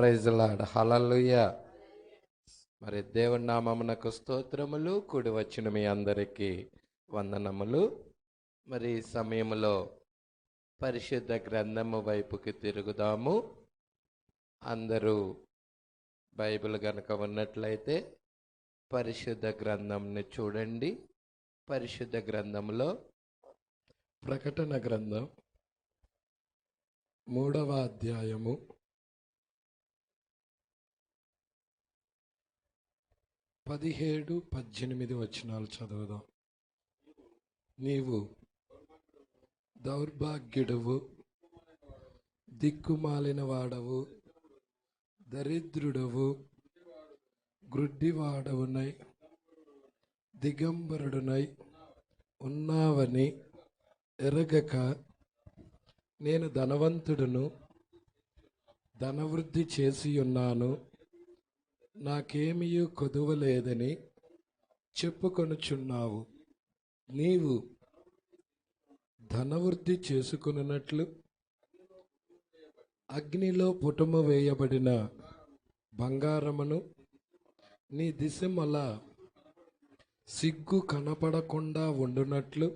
Praise lord. హల్లెలూయా. మరి దేవుని నామమునకు స్తోత్రములు. కూడి వచ్చిన మీ అందరికీ వందనములు. మరి ఈ సమయంలో పరిశుద్ధ గ్రంథము వైపుకి తిరుగుదాము. అందరూ బైబిల్ గనుక ఉన్నట్లయితే పరిశుద్ధ గ్రంథంని చూడండి. పరిశుద్ధ గ్రంథంలో ప్రకటన గ్రంథం 3వ అధ్యాయము 17, 18 వచనాలు చదువుదాం. నీవు దౌర్భాగ్యుడవు, దిక్కుమాలిన వాడవు, దరిద్రుడవు, గ్రుడ్డివాడవునై, దిగంబరుడునై ఉన్నావని ఎరగక, నేను ధనవంతుడును, ధనవృద్ధి చేసి ఉన్నాను, నాకేమీ కొదువలేదని చెప్పుకొనుచున్నావు. నీవు ధనవృద్ధి చేసుకున్నట్లు అగ్నిలో పుటము వేయబడిన బంగారమును నీ దిశమల సిగ్గు కనపడకుండా ఉండునట్లు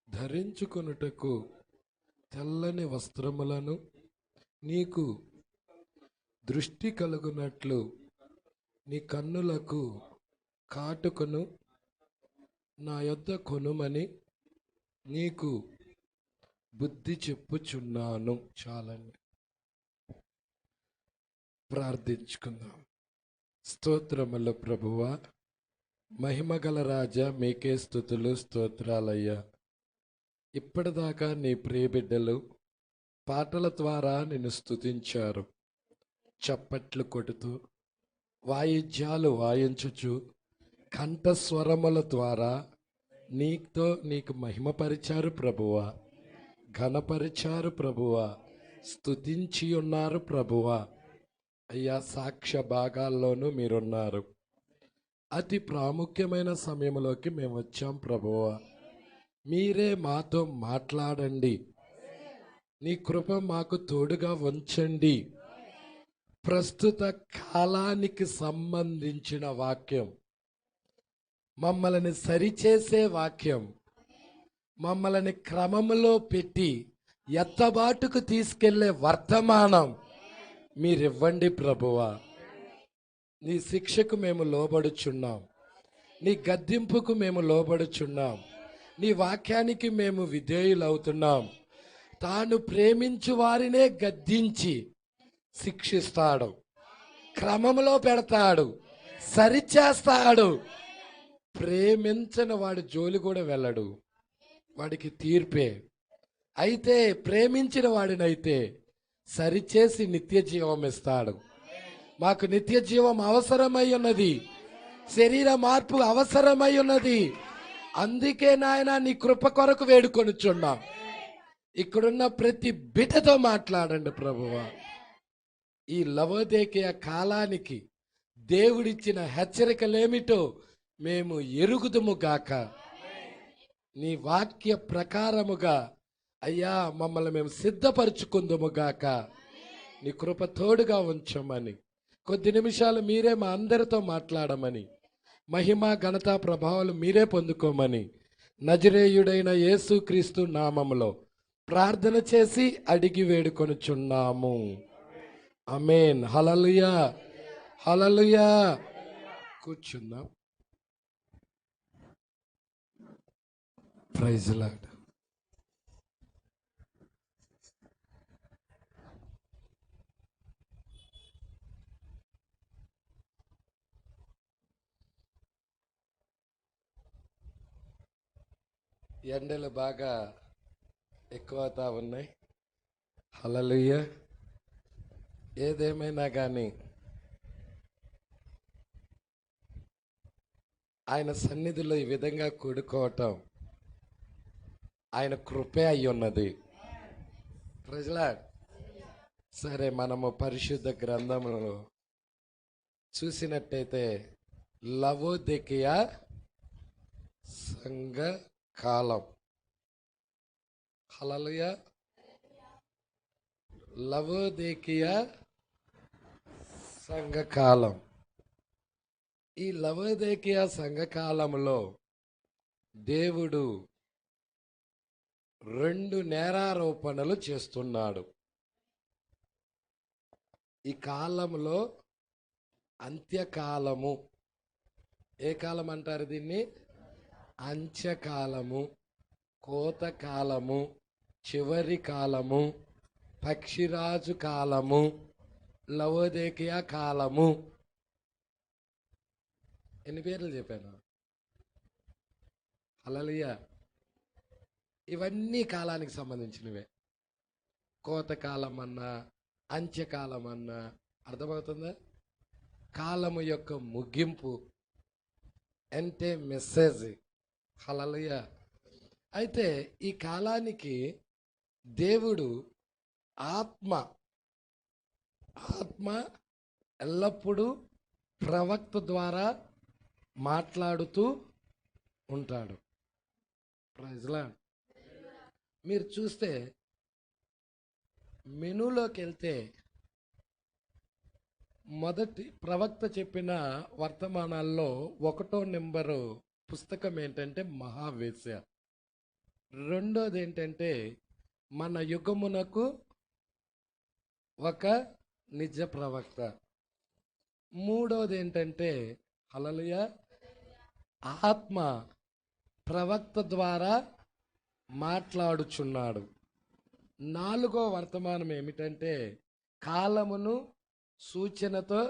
ధరించుకొనుటకు తెల్లని వస్త్రములను నీకు దృష్టి కలుగునట్లు నీ కన్నులకు కాటుకను నా యొద్ద కొనుమని నీకు బుద్ధి చెప్పుచున్నాను. చాలండి, ప్రార్థించుకుందాం. స్తోత్రములు ప్రభువా, మహిమగల రాజా, మీకే స్తుతులు స్తోత్రాలయ్యా. ఇప్పటిదాకా నీ ప్రియబిడ్డలు పాటల ద్వారా నిన్ను స్తుతించారు. చప్పట్లు కొడుతూ, వాయిద్యాలు వాయించుచు, కంఠస్వరముల ద్వారా నీకు మహిమపరిచారు ప్రభువా, ఘనపరిచారు ప్రభువా, స్తుతించి ఉన్నారు ప్రభువా. అయ్యా, సాక్ష్య భాగాల్లోనూ మీరున్నారు. అతి ప్రాముఖ్యమైన సమయంలోకి మేము వచ్చాం ప్రభువా. మీరే మాతో మాట్లాడండి. నీ కృప మాకు తోడుగా ఉంచండి. ప్రస్తుత కాలానికి సంబంధించిన వాక్యం, మమ్మల్ని సరిచేసే వాక్యం, మమ్మల్ని క్రమంలో పెట్టి ఎత్తబాటుకు తీసుకెళ్లే వర్తమానం మీరివ్వండి ప్రభువా. నీ శిక్షకు మేము లోబడుచున్నాం, నీ గద్దింపుకు మేము లోబడుచున్నాం, నీ వాక్యానికి మేము విధేయులవుతున్నాం. తాను ప్రేమించు వారినే గద్దించి శిక్షిస్తాడు, క్రమంలో పెడతాడు, సరిచేస్తాడు. ప్రేమించని వాడి జోలి కూడా వెళ్ళడు, వాడికి తీర్పే. అయితే ప్రేమించిన వాడినైతే సరిచేసి నిత్య జీవం ఇస్తాడు. మాకు నిత్య జీవం అవసరమై ఉన్నది, శరీర మార్పు అవసరమై ఉన్నది. అందుకే నాయన నీ కృప కొరకు వేడుకొనుచున్నాం. ఇక్కడున్న ప్రతి బిడ్డతో మాట్లాడండి ప్రభువా. ఈ లవోదికయ కాలానికి దేవుడిచ్చిన హెచ్చరికలేమిటో మేము ఎరుగుదుము గాక. నీ వాక్య ప్రకారముగా అయ్యా మమ్మల్ని మేము సిద్ధపరచుకుందుము గాక. నీ కృప తోడుగా ఉంచమని, కొద్ది నిమిషాలు మీరే మా అందరితో మాట్లాడమని, మహిమ ఘనత ప్రభావాలు మీరే పొందుకోమని నజరేయుడైన యేసుక్రీస్తు నామములో ప్రార్థన చేసి అడిగి వేడుకొనుచున్నాము. ఆమేన్. Hallelujah, hallelujah. కూర్చుందాం. Praise Lord. ఎండలు బాగా ఎక్కువవుతా ఉన్నాయి. హల్లెలూయా. ఏదేమైనా కానీ ఆయన సన్నిధిలో ఈ విధంగా కూడుకోవటం ఆయన కృపే అయి ఉన్నది. ప్రజలా సరే, మనము పరిశుద్ధ గ్రంథములో చూసినట్టయితే లవోదికయ సంఘ కాలం. హల్లెలూయా. లవోదికయ సంఘకాలం. ఈ లవోదికయ సంఘకాలంలో దేవుడు 2 నేరారోపణలు చేస్తున్నాడు. ఈ కాలంలో అంత్యకాలము. ఏ కాలం అంటారు దీన్ని? అంత్యకాలము, కోతకాలము, చివరి కాలము, పక్షిరాజు కాలము, లవోదికయ కాలము. ఎన్ని పేర్లు చెప్పాను? హల్లెలూయా. ఇవన్నీ కాలానికి సంబంధించినవే. కోతకాలం అన్నా, అంత్యకాలం అన్నా అర్థమవుతుందా? కాలము యొక్క ముగింపు అంటే మెసేజ్. హల్లెలూయా. అయితే ఈ కాలానికి దేవుడు ఆత్మ ఎల్లప్పుడూ ప్రవక్త ద్వారా మాట్లాడుతూ ఉంటాడు. Praise Lord. మీరు చూస్తే మెనూలోకి వెళ్తే మొదటి ప్రవక్త చెప్పిన వర్తమానాల్లో 1వ నెంబరు పుస్తకం ఏంటంటే మహావేశ్య. 2వది ఏంటంటే మన యుగమునకు ఒక నిజ ప్రవక్త. 3వది ఏంటంటే హల్లెలూయా, ఆత్మ ప్రవక్త ద్వారా మాట్లాడుచున్నాడు. 4వ వర్తమానం ఏమిటంటే కాలమును సూచనతో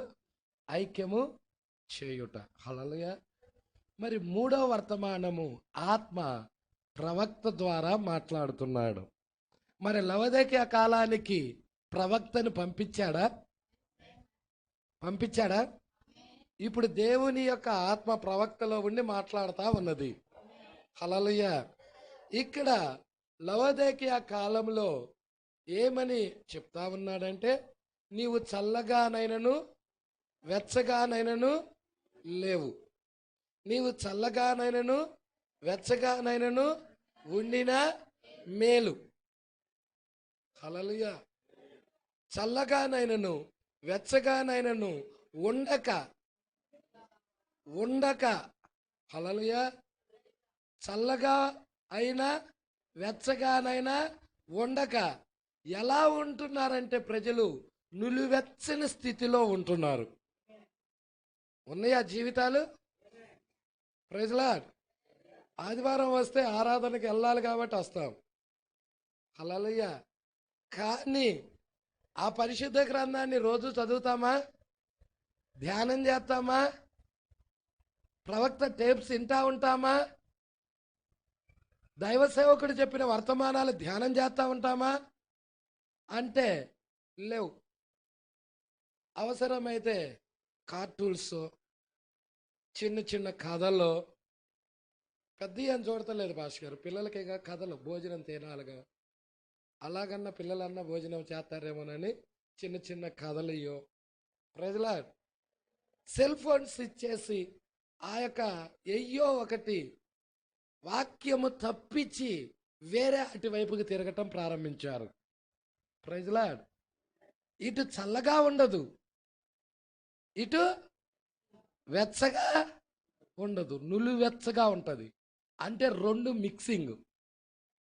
ఐక్యము చేయుట. హల్లెలూయా. మరి 3వ వర్తమానము ఆత్మ ప్రవక్త ద్వారా మాట్లాడుతున్నాడు. మరి లవోదికయ కాలానికి ప్రవక్తను పంపించాడా? ఇప్పుడు దేవుని యొక్క ఆత్మ ప్రవక్తలో ఉండి మాట్లాడుతూ ఉన్నది. హల్లెలూయా. ఇక్కడ లవోదికయ కాలంలో ఏమని చెప్తా ఉన్నాడంటే, నీవు చల్లగానైనను వెచ్చగానైనను లేవు. నీవు చల్లగానైనను వెచ్చగానైనను ఉండిన మేలు. హల్లెలూయా. చల్లగానైనను వెచ్చగానైనను ఉండక హల్లెలూయా. చల్లగా అయినా వెచ్చగానైనా ఉండక ఎలా ఉంటున్నారంటే ప్రజలు నులివెచ్చని స్థితిలో ఉంటున్నారు. ఉన్నాయా జీవితాలు? Praise Lord. ఆదివారం వస్తే ఆరాధనకి వెళ్ళాలి కాబట్టి వస్తాం. హల్లెలూయా. కానీ ఆ పరిశుద్ధ గ్రంథాన్ని రోజు చదువుతామా? ధ్యానం చేస్తామా? ప్రవక్త టేప్స్ వింటా ఉంటామా? దైవ సేవకుడు చెప్పిన వర్తమానాలు ధ్యానం చేస్తూ ఉంటామా అంటే లేవు. అవసరమైతే కార్టూన్స్, చిన్న చిన్న కథలు, పెద్ద ఏం చూడతలేదు భాష గారు. పిల్లలకేగా కథలు, భోజనం తినాలిగా, అలాగన్నా పిల్లలన్నా భోజనం చేస్తారేమోనని చిన్న చిన్న కథలు ఇయ్యో. ప్రజల సెల్ ఫోన్స్ ఇచ్చేసి ఆ యొక్క ఎయ్యో ఒకటి వాక్యము తప్పించి వేరే అటువైపుకి తిరగటం ప్రారంభించారు. Praise Lord. ఇటు చల్లగా ఉండదు, ఇటు వెచ్చగా ఉండదు, నులివెచ్చగా ఉంటుంది. అంటే 2 మిక్సింగ్.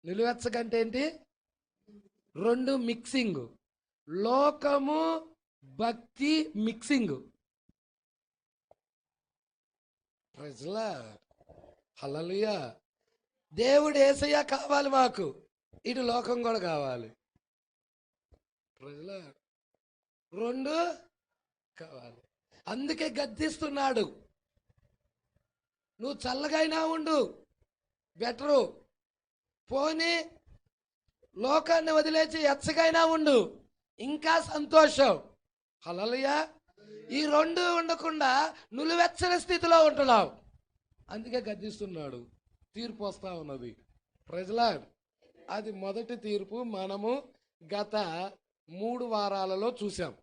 నులివెచ్చగా అంటే ఏంటి? 2 మిక్సింగ్. లోకము భక్తి మిక్సింగ్. Praise lord. హల్లెలూయా. దేవుడు యేసయ్య కావాలి మాకు, ఇటు లోకం కూడా కావాలి. Praise lord. 2 కావాలి. అందుకే గద్దిస్తున్నాడు. నువ్వు చల్లగైనా ఉండు, బెటరు. పోనీ లోకాన్ని వదిలేసి ఎచ్చగైనా ఉండు, ఇంకా సంతోషం. హల్లెలూయా. ఈ 2 ఉండకుండా నులివెచ్చని స్థితిలో ఉంటున్నావు. అందుకే గద్దిస్తున్నాడు. తీర్పు వస్తూ ఉన్నది. Praise Lord. అది మొదటి తీర్పు మనము గత 3 వారాలలో చూసాం.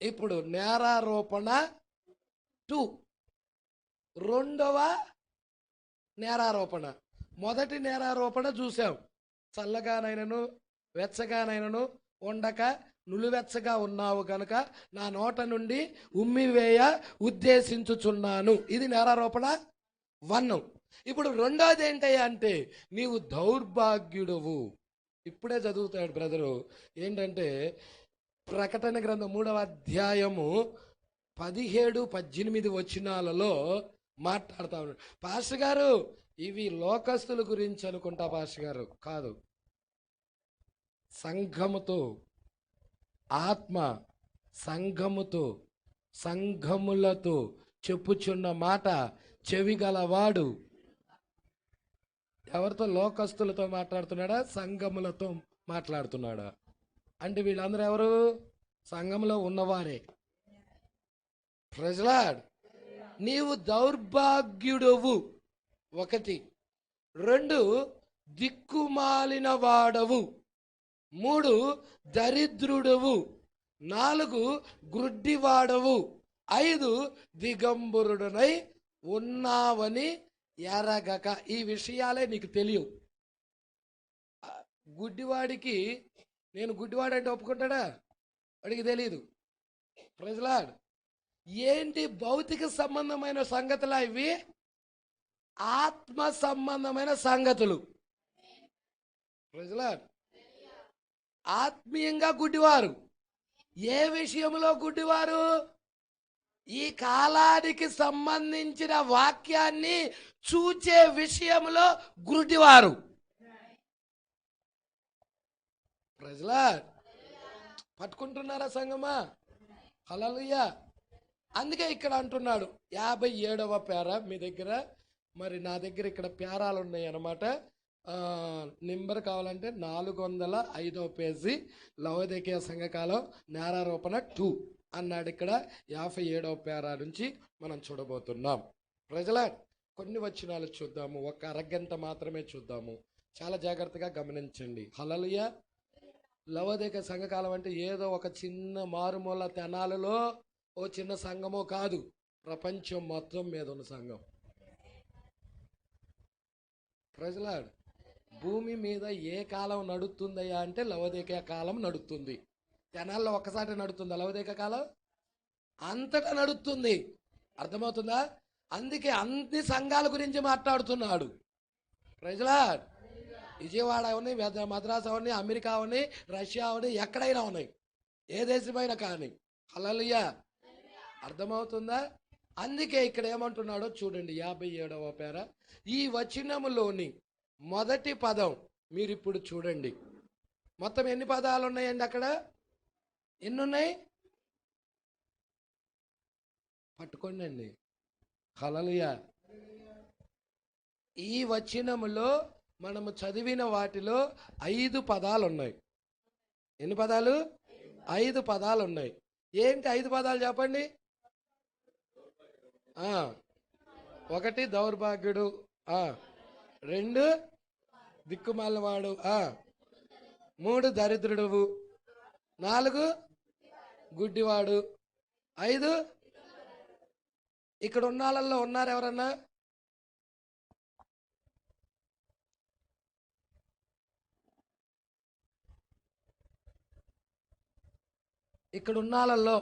ఇప్పుడు నేరారోపణ 2, 2వ నేరారోపణ. మొదటి నేరారోపణ చూసాం. చల్లగానైనను వెచ్చగానైనను ఉండక నులివెచ్చగా ఉన్నావు గనుక నా నోట నుండి ఉమ్మివేయ ఉద్దేశించుచున్నాను. ఇది నేరారోపణ 1. ఇప్పుడు రెండోది ఏంటయ్యా అంటే నీవు దౌర్భాగ్యుడవు. ఇప్పుడే చదువుతాడు బ్రదరు. ఏంటంటే ప్రకటన గ్రంథం 3వ అధ్యాయము 17-18 వచనాలలో మాట్లాడుతా ఉన్నాడు. పాస్టర్ గారు ఇవి లోకస్తుల గురించి అనుకుంటా. పాస్టర్ గారు కాదు, సంఘముతో, ఆత్మ సంఘముతో, సంఘములతో చెప్పుచున్న మాట చెవిగలవాడు. ఎవరితో? లోకస్తులతో మాట్లాడుతున్నాడా, సంఘములతో మాట్లాడుతున్నాడా? అంటే వీళ్ళందరూ ఎవరు? సంఘంలో ఉన్నవారే. Praise lord. నీవు దౌర్భాగ్యుడవు 1. 2 దిక్కుమాలిన వాడవు. 3 దరిద్రుడవు. 4 గ్రుడ్డివాడవు. 5 దిగంబరుడనై ఉన్నావని ఎరగక. ఈ విషయాలే నీకు తెలియవు. గుడ్డివాడికి నేను గుడ్డివాడంటే ఒప్పుకుంటాడా? వాడికి తెలియదు. Praise Lord. ఏంటి భౌతిక సంబంధమైన సంగతులా ఇవి? ఆత్మ సంబంధమైన సంగతులు. Praise Lord. ఆత్మీయంగా గుడ్డివారు. ఏ విషయంలో గుడ్డివారు? ఈ కాలానికి సంబంధించిన వాక్యాన్ని చూచే విషయంలో గుడ్డివారు. Praise lord. పట్టుకుంటున్నారా సంగమా? హల్లెలూయా. అందుకే ఇక్కడ అంటున్నాడు 57వ పేర మీ దగ్గర, మరి నా దగ్గర ఇక్కడ పేరాలు ఉన్నాయి అన్నమాట. నెంబర్ కావాలంటే 405వ పేజీ, లవోదికీయ సంఘకాలం నేరారోపణ 2 అన్నాడు. ఇక్కడ 57వ పేరా నుంచి మనం చూడబోతున్నాం. ప్రజల కొన్ని వచనాలు చూద్దాము. ఒక అరగంట మాత్రమే చూద్దాము. చాలా జాగ్రత్తగా గమనించండి. హల్లెలూయా. లవోదికీయ సంఘకాలం అంటే ఏదో ఒక చిన్న మారుమూల తెనాలలో ఓ చిన్న సంఘమో కాదు, ప్రపంచం మొత్తం మీద ఉన్న సంఘం. ప్రజల భూమి మీద ఏ కాలం నడుస్తుందయ్యా అంటే లవోదికీయ కాలం నడుస్తుంది. తెనాల్లో ఒక్కసారి నడుతుందా లవోదికీయ కాలం? అంతటా నడుస్తుంది. అర్థమవుతుందా? అందుకే అన్ని సంఘాల గురించి మాట్లాడుతున్నాడు. ప్రజల విజయవాడ అవని, మద్రాసు అవని, అమెరికా అవని, రష్యా అవని, ఎక్కడైనా ఉన్నాయి, ఏ దేశమైనా కానీ. హల్లెలూయా. అర్థమవుతుందా? అందుకే ఇక్కడ ఏమంటున్నాడో చూడండి. 57వ పేర ఈ వచనములోని మొదటి పదం మీరు ఇప్పుడు చూడండి. మొత్తం ఎన్ని పదాలు ఉన్నాయండి అక్కడ? ఎన్నున్నాయి? పట్టుకోండి అండి. హల్లెలూయా. ఈ వచనములో మనము చదివిన వాటిలో 5 పదాలు ఉన్నాయి. ఎన్ని పదాలు? 5 పదాలు ఉన్నాయి. ఏంటి 5 పదాలు చెప్పండి? 1 దౌర్భాగ్యుడు, 2 దిక్కుమాలినవాడు, 3 దరిద్రుడువు, 4 గుడ్డివాడు, 5 ఇక్కడ ఉన్న వాళ్ళల్లో ఉన్నారు ఎవరన్నా? ఇక్కడ ఉన్న వాళ్ళల్లో,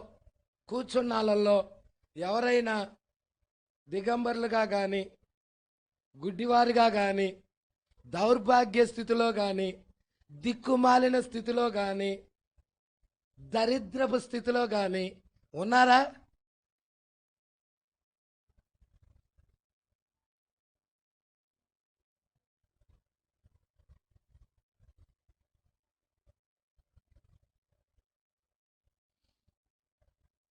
కూర్చున్న వాళ్ళల్లో ఎవరైనా దిగంబరులుగా కానీ, గుడ్డివారిగా కానీ, దౌర్భాగ్య స్థితిలో కానీ, దిక్కుమాలిన స్థితిలో కానీ, దరిద్రపు స్థితిలో కానీ ఉన్నారా?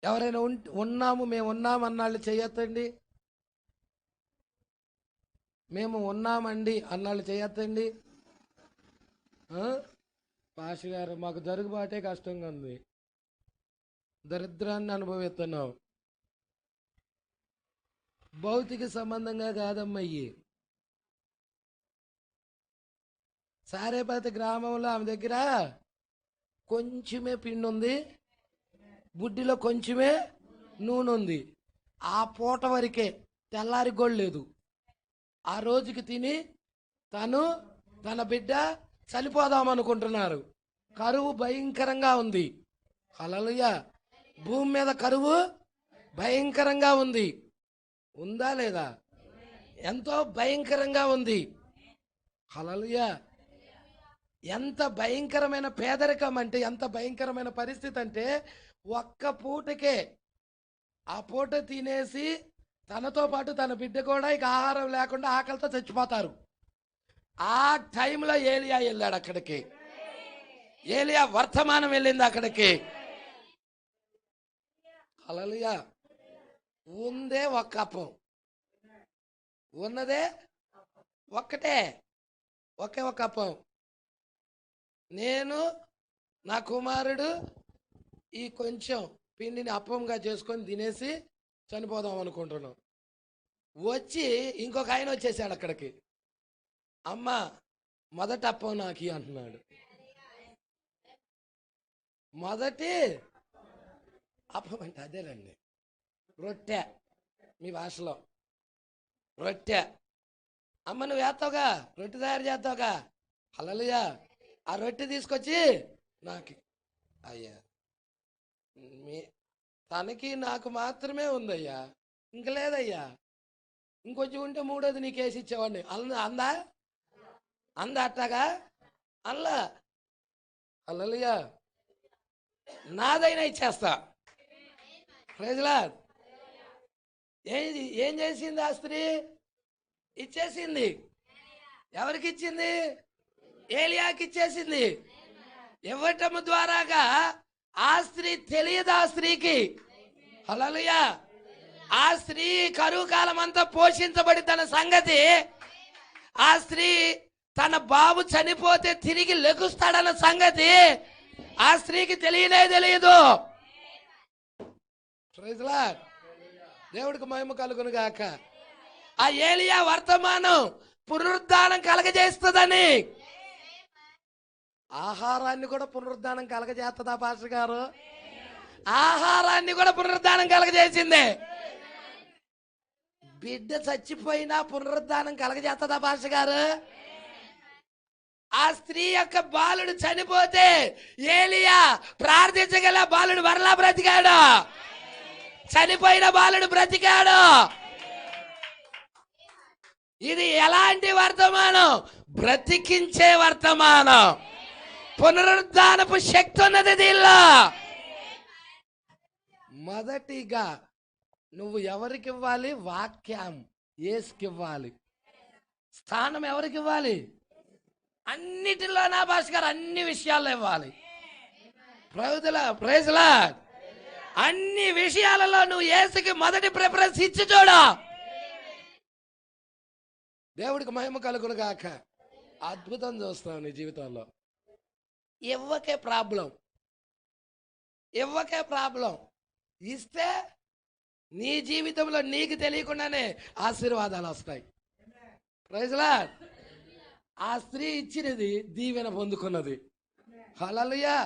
ఎవరైనా ఉన్నాము, మేము ఉన్నాము అన్నాళ్ళు చేయొద్దండి. మేము ఉన్నామండి అన్నాళ్ళు చేయొద్దండి. పాష గారు మాకు జరుగుబాటే కష్టంగా ఉంది, దరిద్రాన్ని అనుభవిస్తున్నాం. భౌతిక సంబంధంగా కాదమ్మయ్యి. సారేపతి గ్రామంలో ఆమె దగ్గర కొంచెమే పిండి ఉంది, బుడ్డిలో కొంచెమే నూనె ఉంది. ఆ పూట వరకే, తెల్లారి కూడా లేదు. ఆ రోజుకి తిని తను తన బిడ్డ చనిపోదామనుకుంటున్నారు. కరువు భయంకరంగా ఉంది. హల్లెలూయా. భూమి మీద కరువు భయంకరంగా ఉంది. ఉందా లేదా? ఎంతో భయంకరంగా ఉంది. హల్లెలూయా. ఎంత భయంకరమైన పేదరికం అంటే, ఎంత భయంకరమైన పరిస్థితి అంటే, ఒక్క పూటకే ఆ పూట తినేసి తనతో పాటు తన బిడ్డ కూడా ఇక ఆహారం లేకుండా ఆకలితో చచ్చిపోతారు. ఆ టైంలో ఏలియా వెళ్ళాడు అక్కడికి. ఏలియా వర్తమానం వెళ్ళింది అక్కడికి. హల్లెలూయా. ఉందే ఒక్క అప్పం, ఉన్నదే ఒక్కటే, ఒకే ఒక అప్పం. నేను నా కుమారుడు ఈ కొంచెం పిండిని అప్పంగా చేసుకొని తినేసి చనిపోదాం అనుకుంటున్నాం. వచ్చి ఇంకొక ఆయన వచ్చేసాడు అక్కడికి. అమ్మ మొదటి అప్పం నాకి అంటున్నాడు. మొదటి అప్పం అంటే అదేనండి, రొట్టె. మీ భాషలో రొట్టె. అమ్మ నువ్వు వేస్తావుగా, రొట్టె తయారు చేస్తావుగా. హల్లెలూయా. ఆ రొట్టె తీసుకొచ్చి నాకు. అయ్యా తనకి నాకు మాత్రమే ఉందయ్యా, ఇంక లేదయ్యా. ఇంకొంచెం ఉంటే మూడోది నీకేసి ఇచ్చేవాడిని. అందా అందా అట్టాగా అల్లా. హల్లెలూయా. నాదైనా ఇచ్చేస్తా. Praise Lord. ఏం చేసింది ఆ స్త్రీ? ఇచ్చేసింది. ఎవరికి ఇచ్చింది? ఏలియాకి ఇచ్చేసింది. ఇవ్వటం ద్వారాగా ఆ స్త్రీ తెలియదు ఆ స్త్రీకి. హల్లెలూయా. ఆ స్త్రీ కరువు కాలం అంతా పోషించబడి తన సంగతి, ఆ స్త్రీ తన బాబు చనిపోతే తిరిగి లెగుస్తాడన్న సంగతి ఆ స్త్రీకి తెలియదు. Praise lord. దేవుడికి మహిమ కలుగును గాక. ఆ ఏలియా వర్తమానం పునరుద్ధానం కలగజేస్తుందని. ఆహారాన్ని కూడా పునరుద్ధానం కలగజేస్తుందా పాస్టర్ గారు? ఆహారాన్ని కూడా పునరుద్ధానం కలగజేసింది. బిడ్డ చచ్చిపోయినా పునరుద్ధానం కలగజేస్తుందా పాస్టర్ గారు? ఆ స్త్రీ యొక్క బాలుడు చనిపోతే ఏలియా ప్రార్థించగల బాలుడు మరలా బ్రతికాడు. చనిపోయిన బాలుడు బ్రతికాడు. ఇది ఎలాంటి వర్తమానం? బ్రతికించే వర్తమానం. పునరుద్ధానపు శక్తి ఉన్నది దీనిలో. మొదటిగా నువ్వు ఎవరికి ఇవ్వాలి? వాక్యం యేసుకి ఇవ్వాలి. స్థానం ఎవరికి ఇవ్వాలి? అన్నిటిలో నా భాష గారు అన్ని విషయాల్లో ఇవ్వాలి. Praise Lord. అన్ని విషయాలలో నువ్వు యేసుకి మొదటి ప్రిఫరెన్స్ ఇచ్చి చూడు. దేవుడికి మహిమ కలుగును గాక. అద్భుతం చూస్తావు నీ జీవితంలో. ఇవ్వకే ప్రాబ్లం. ఇస్తే నీ జీవితంలో నీకు తెలియకుండానే ఆశీర్వాదాలు వస్తాయి. Praise Lord. ఆ స్త్రీ ఇచ్చినది దీవెన పొందుకున్నది. హల్లెలూయా.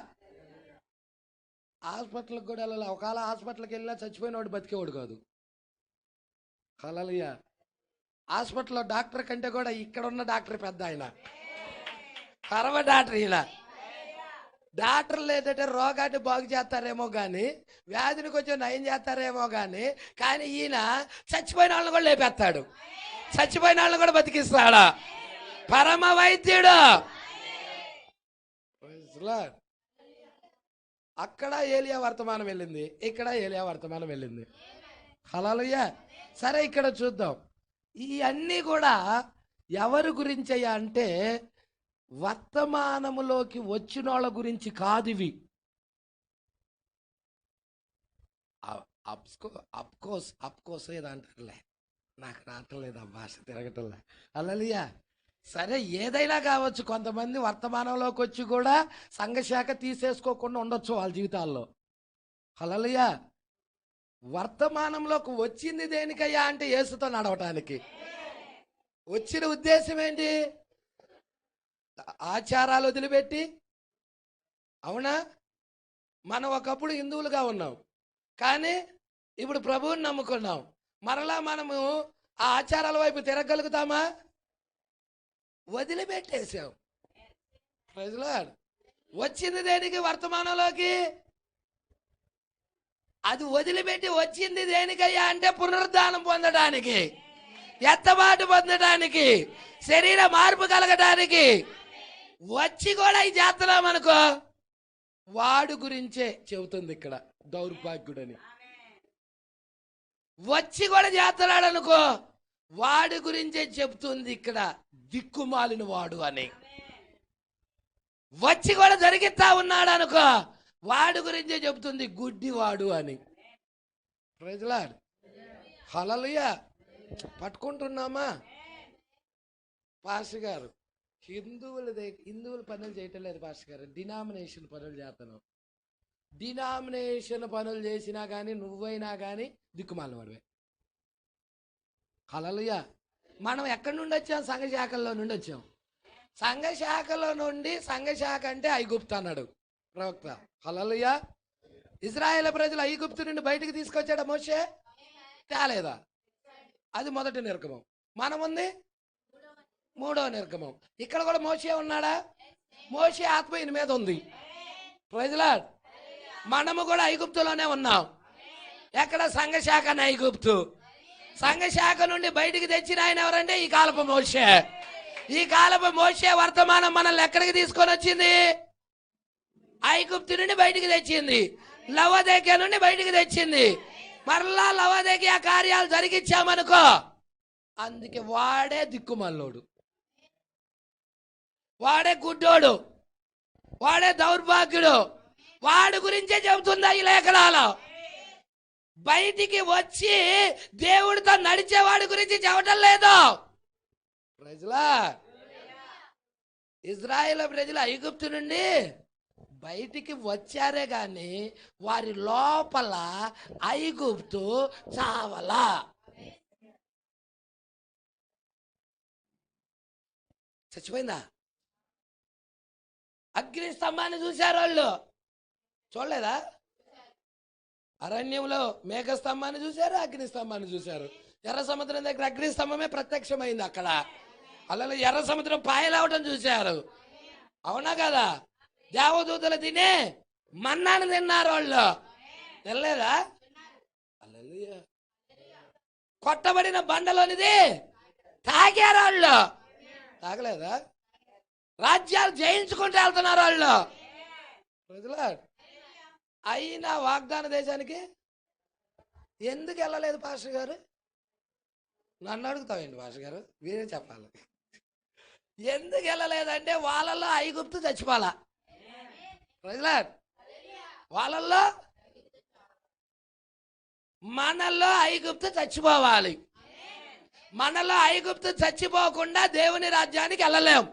హాస్పిటల్కి కూడా వెళ్ళాలి. ఒకవేళ హాస్పిటల్కి వెళ్ళినా చచ్చిపోయినవాడు బతికేవాడు కాదు. హల్లెలూయా. హాస్పిటల్లో డాక్టర్ కంటే కూడా ఇక్కడ ఉన్న డాక్టర్ పెద్ద ఆయన. పరమ డాక్టర్ ఈయన. డాక్టర్లు ఏంటంటే రోగాన్ని బాగు చేస్తారేమో కానీ, వ్యాధిని కొంచెం నయం చేస్తారేమో కానీ ఈయన చచ్చిపోయిన వాళ్ళని కూడా లేపేస్తాడు. చచ్చిపోయిన వాళ్ళని కూడా బతికిస్తాడు. పరమ వైద్యుడు. అక్కడ ఏలియా వర్తమానం వెళ్ళింది, ఇక్కడ ఏలియా వర్తమానం వెళ్ళింది. హల్లెలూయా. సరే ఇక్కడ చూద్దాం. ఇవన్నీ కూడా ఎవరి గురించి అయ్యా అంటే వర్తమానములోకి వచ్చిన వాళ్ళ గురించి కాదు ఇవి. అప్కోస్ ఏదంటారులే, నాకు రావట్లేదు ఆ భాష, తిరగటంలే. హల్లెలూయా. సరే ఏదైనా కావచ్చు. కొంతమంది వర్తమానంలోకి వచ్చి కూడా సంఘశాఖ తీసేసుకోకుండా ఉండొచ్చు వాళ్ళ జీవితాల్లో. హల్లెలూయా. వర్తమానంలోకి వచ్చింది దేనికయ్యా అంటే యేసుతో నడవటానికి. వచ్చిన ఉద్దేశం ఏంటి? ఆచారాలు వదిలిపెట్టి. అవునా? మనం ఒకప్పుడు హిందువులుగా ఉన్నాం, కానీ ఇప్పుడు ప్రభువుని నమ్ముకున్నాం. మరలా మనము ఆ ఆచారాల వైపు తిరగలుగుతామా? వదిలిపెట్టేశాం. Praise lord. వచ్చింది దేనికి? వర్తమానంలోకి. అది వదిలిపెట్టి వచ్చింది దేనికయ్యా అంటే పునరుద్ధానం పొందడానికి, ఎత్తబాటు పొందడానికి, శరీర మార్పు కలగడానికి. వచ్చి కూడా ఈ చేస్తున్నాం అనుకో, వాడు గురించే చెబుతుంది ఇక్కడ దౌర్భాగ్యుడని. వచ్చి కూడా చేస్తున్నాడు అనుకో, వాడి గురించే చెబుతుంది ఇక్కడ దిక్కుమాలిన వాడు అని. వచ్చి కూడా జరిగిస్తా ఉన్నాడు అనుకో, వాడి గురించే చెబుతుంది గుడ్డివాడు అని. ప్రైజ్ లార్డ్, హల్లెలూయా. పట్టుకుంటున్నామా? పాస్టర్ గారు హిందువులు పనులు చేయటం లేదు పాస్టర్ గారు, డినామినేషన్ పనులు చేస్తున్నావు. డినామినేషన్ పనులు చేసినా కానీ నువ్వైనా కానీ దిక్కుమాలిన వాడివే. హల్లెలూయా. మనం ఎక్కడి నుండి వచ్చాం? సంఘశాఖల్లో నుండి వచ్చాం. సంఘశాఖలో నుండి, సంఘశాఖ అంటే ఐగుప్తు అన్నాడు ప్రవక్త. హల్లెలూయా. ఇశ్రాయేలు ప్రజలు ఐగుప్తు నుండి బయటికి తీసుకొచ్చాడా మోషే? తేలేదా? అది మొదటి నిర్గమం. మనం ఉంది మూడో నిర్గమం. ఇక్కడ కూడా మోషే ఉన్నాడా? మోషే ఆత్మ ఈయన మీద ఉంది. Praise Lord. మనము కూడా ఐగుప్తులోనే ఉన్నాం. ఎక్కడ? సంఘశాఖ ఐగుప్తు. సంఘశాఖ నుండి బయటికి తెచ్చిన ఆయన ఎవరంటే ఈ కాలపు మోషే. ఈ కాలపు మోషే వర్తమానం మనల్ని ఎక్కడికి తీసుకొని వచ్చింది? ఐగుప్తు నుండి బయటికి తెచ్చింది, లవోదికయ నుండి బయటికి తెచ్చింది. మరలా లవోదికయ కార్యాలు జరిగించామనుకో, అందుకే వాడే దిక్కుమల్లోడు, వాడే గుడ్డోడు, వాడే దౌర్భాగ్యుడు. వాడి గురించే చెబుతుందా ఈ లేఖనాలు. బయటికి వచ్చి దేవుడితో నడిచేవాడి గురించి చెప్పటం లేదు. ప్రజలా, ఇశ్రాయేలు ప్రజలు ఐగుప్తు నుండి బయటికి వచ్చారే గాని వారి లోపల ఐగుప్తు చావలా. చచ్చిపోయిందా? అగ్ని స్తంభాన్ని చూశారు వాళ్ళు, చూడలేదా? అరణ్యంలో మేఘ స్తంభాన్ని చూశారు, అగ్ని స్తంభాన్ని చూశారు. ఎర్ర సముద్రం దగ్గర అగ్ని స్తంభమే ప్రత్యక్షమైంది అక్కడ. అలా ఎర్ర సముద్రం పాయలవటం చూశారు. అవునా కదా? దేవదూతలు తినే మన్నాను తిన్నారు వాళ్ళు, తినలేదా? హల్లెలూయా. కొట్టబడిన బండలోనిది తాగారు వాళ్ళు, తాగలేదా? రాజ్యాలు జయించుకుంటూ వెళ్తున్నారు వాళ్ళు. అయినా వాగ్దాన దేశానికి ఎందుకు వెళ్ళలేదు పాస్టర్ గారు? నన్ను అడుగుతామండి పాస్టర్ గారు, మీరే చెప్పాలి. ఎందుకు వెళ్ళలేదంటే వాళ్ళల్లో ఐగుప్తు చచ్చిపోవాలా. వాళ్ళల్లో, మనల్లో ఐగుప్తు చచ్చిపోవాలి. మనలో ఐగుప్తు చచ్చిపోకుండా దేవుని రాజ్యానికి వెళ్ళలేం.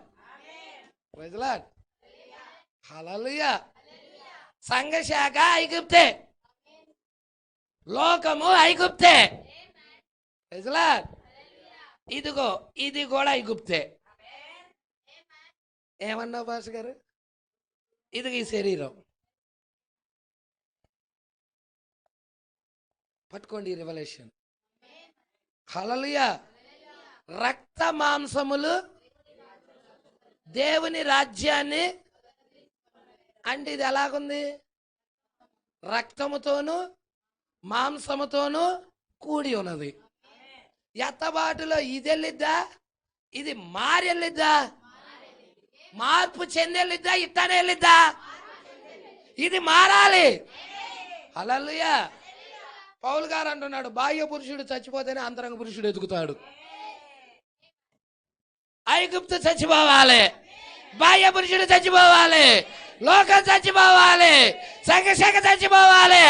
హల్లెలూయా. సంఘశాఖ ఐగుప్తే, లోకము ఐగుప్తే. ఇదిగో ఇది కూడా ఐగుప్తే. ఏమన్నావు భాష గారు? ఇదిగో ఈ శరీరం పట్టుకోండి, రెవల్యూషన్. హల్లెలూయా. రక్త మాంసములు దేవుని రాజ్యాన్ని అంటే ఇది ఎలాగుంది? రక్తముతోను మాంసముతోను కూడి ఉన్నది. ఎత్తబాటులో ఇది వెళ్ళిద్దా? ఇది మారెళ్ళిద్దా? మార్పు చెందెళ్ళిద్దా? ఇట్టానే వెళ్ళిద్దా? ఇది మారాలి. హల్లెలూయా. పౌలు గారు అంటున్నాడు, బాహ్య పురుషుడు చచ్చిపోతేనే అంతరంగ పురుషుడు ఎదుగుతాడు. ఐగుప్తు చచ్చిపోవాలి, బాహ్య పురుషుడు చచ్చిపోవాలి, లోకం చచ్చిపోవాలి, సంఘశాఖ చచ్చిపోవాలి.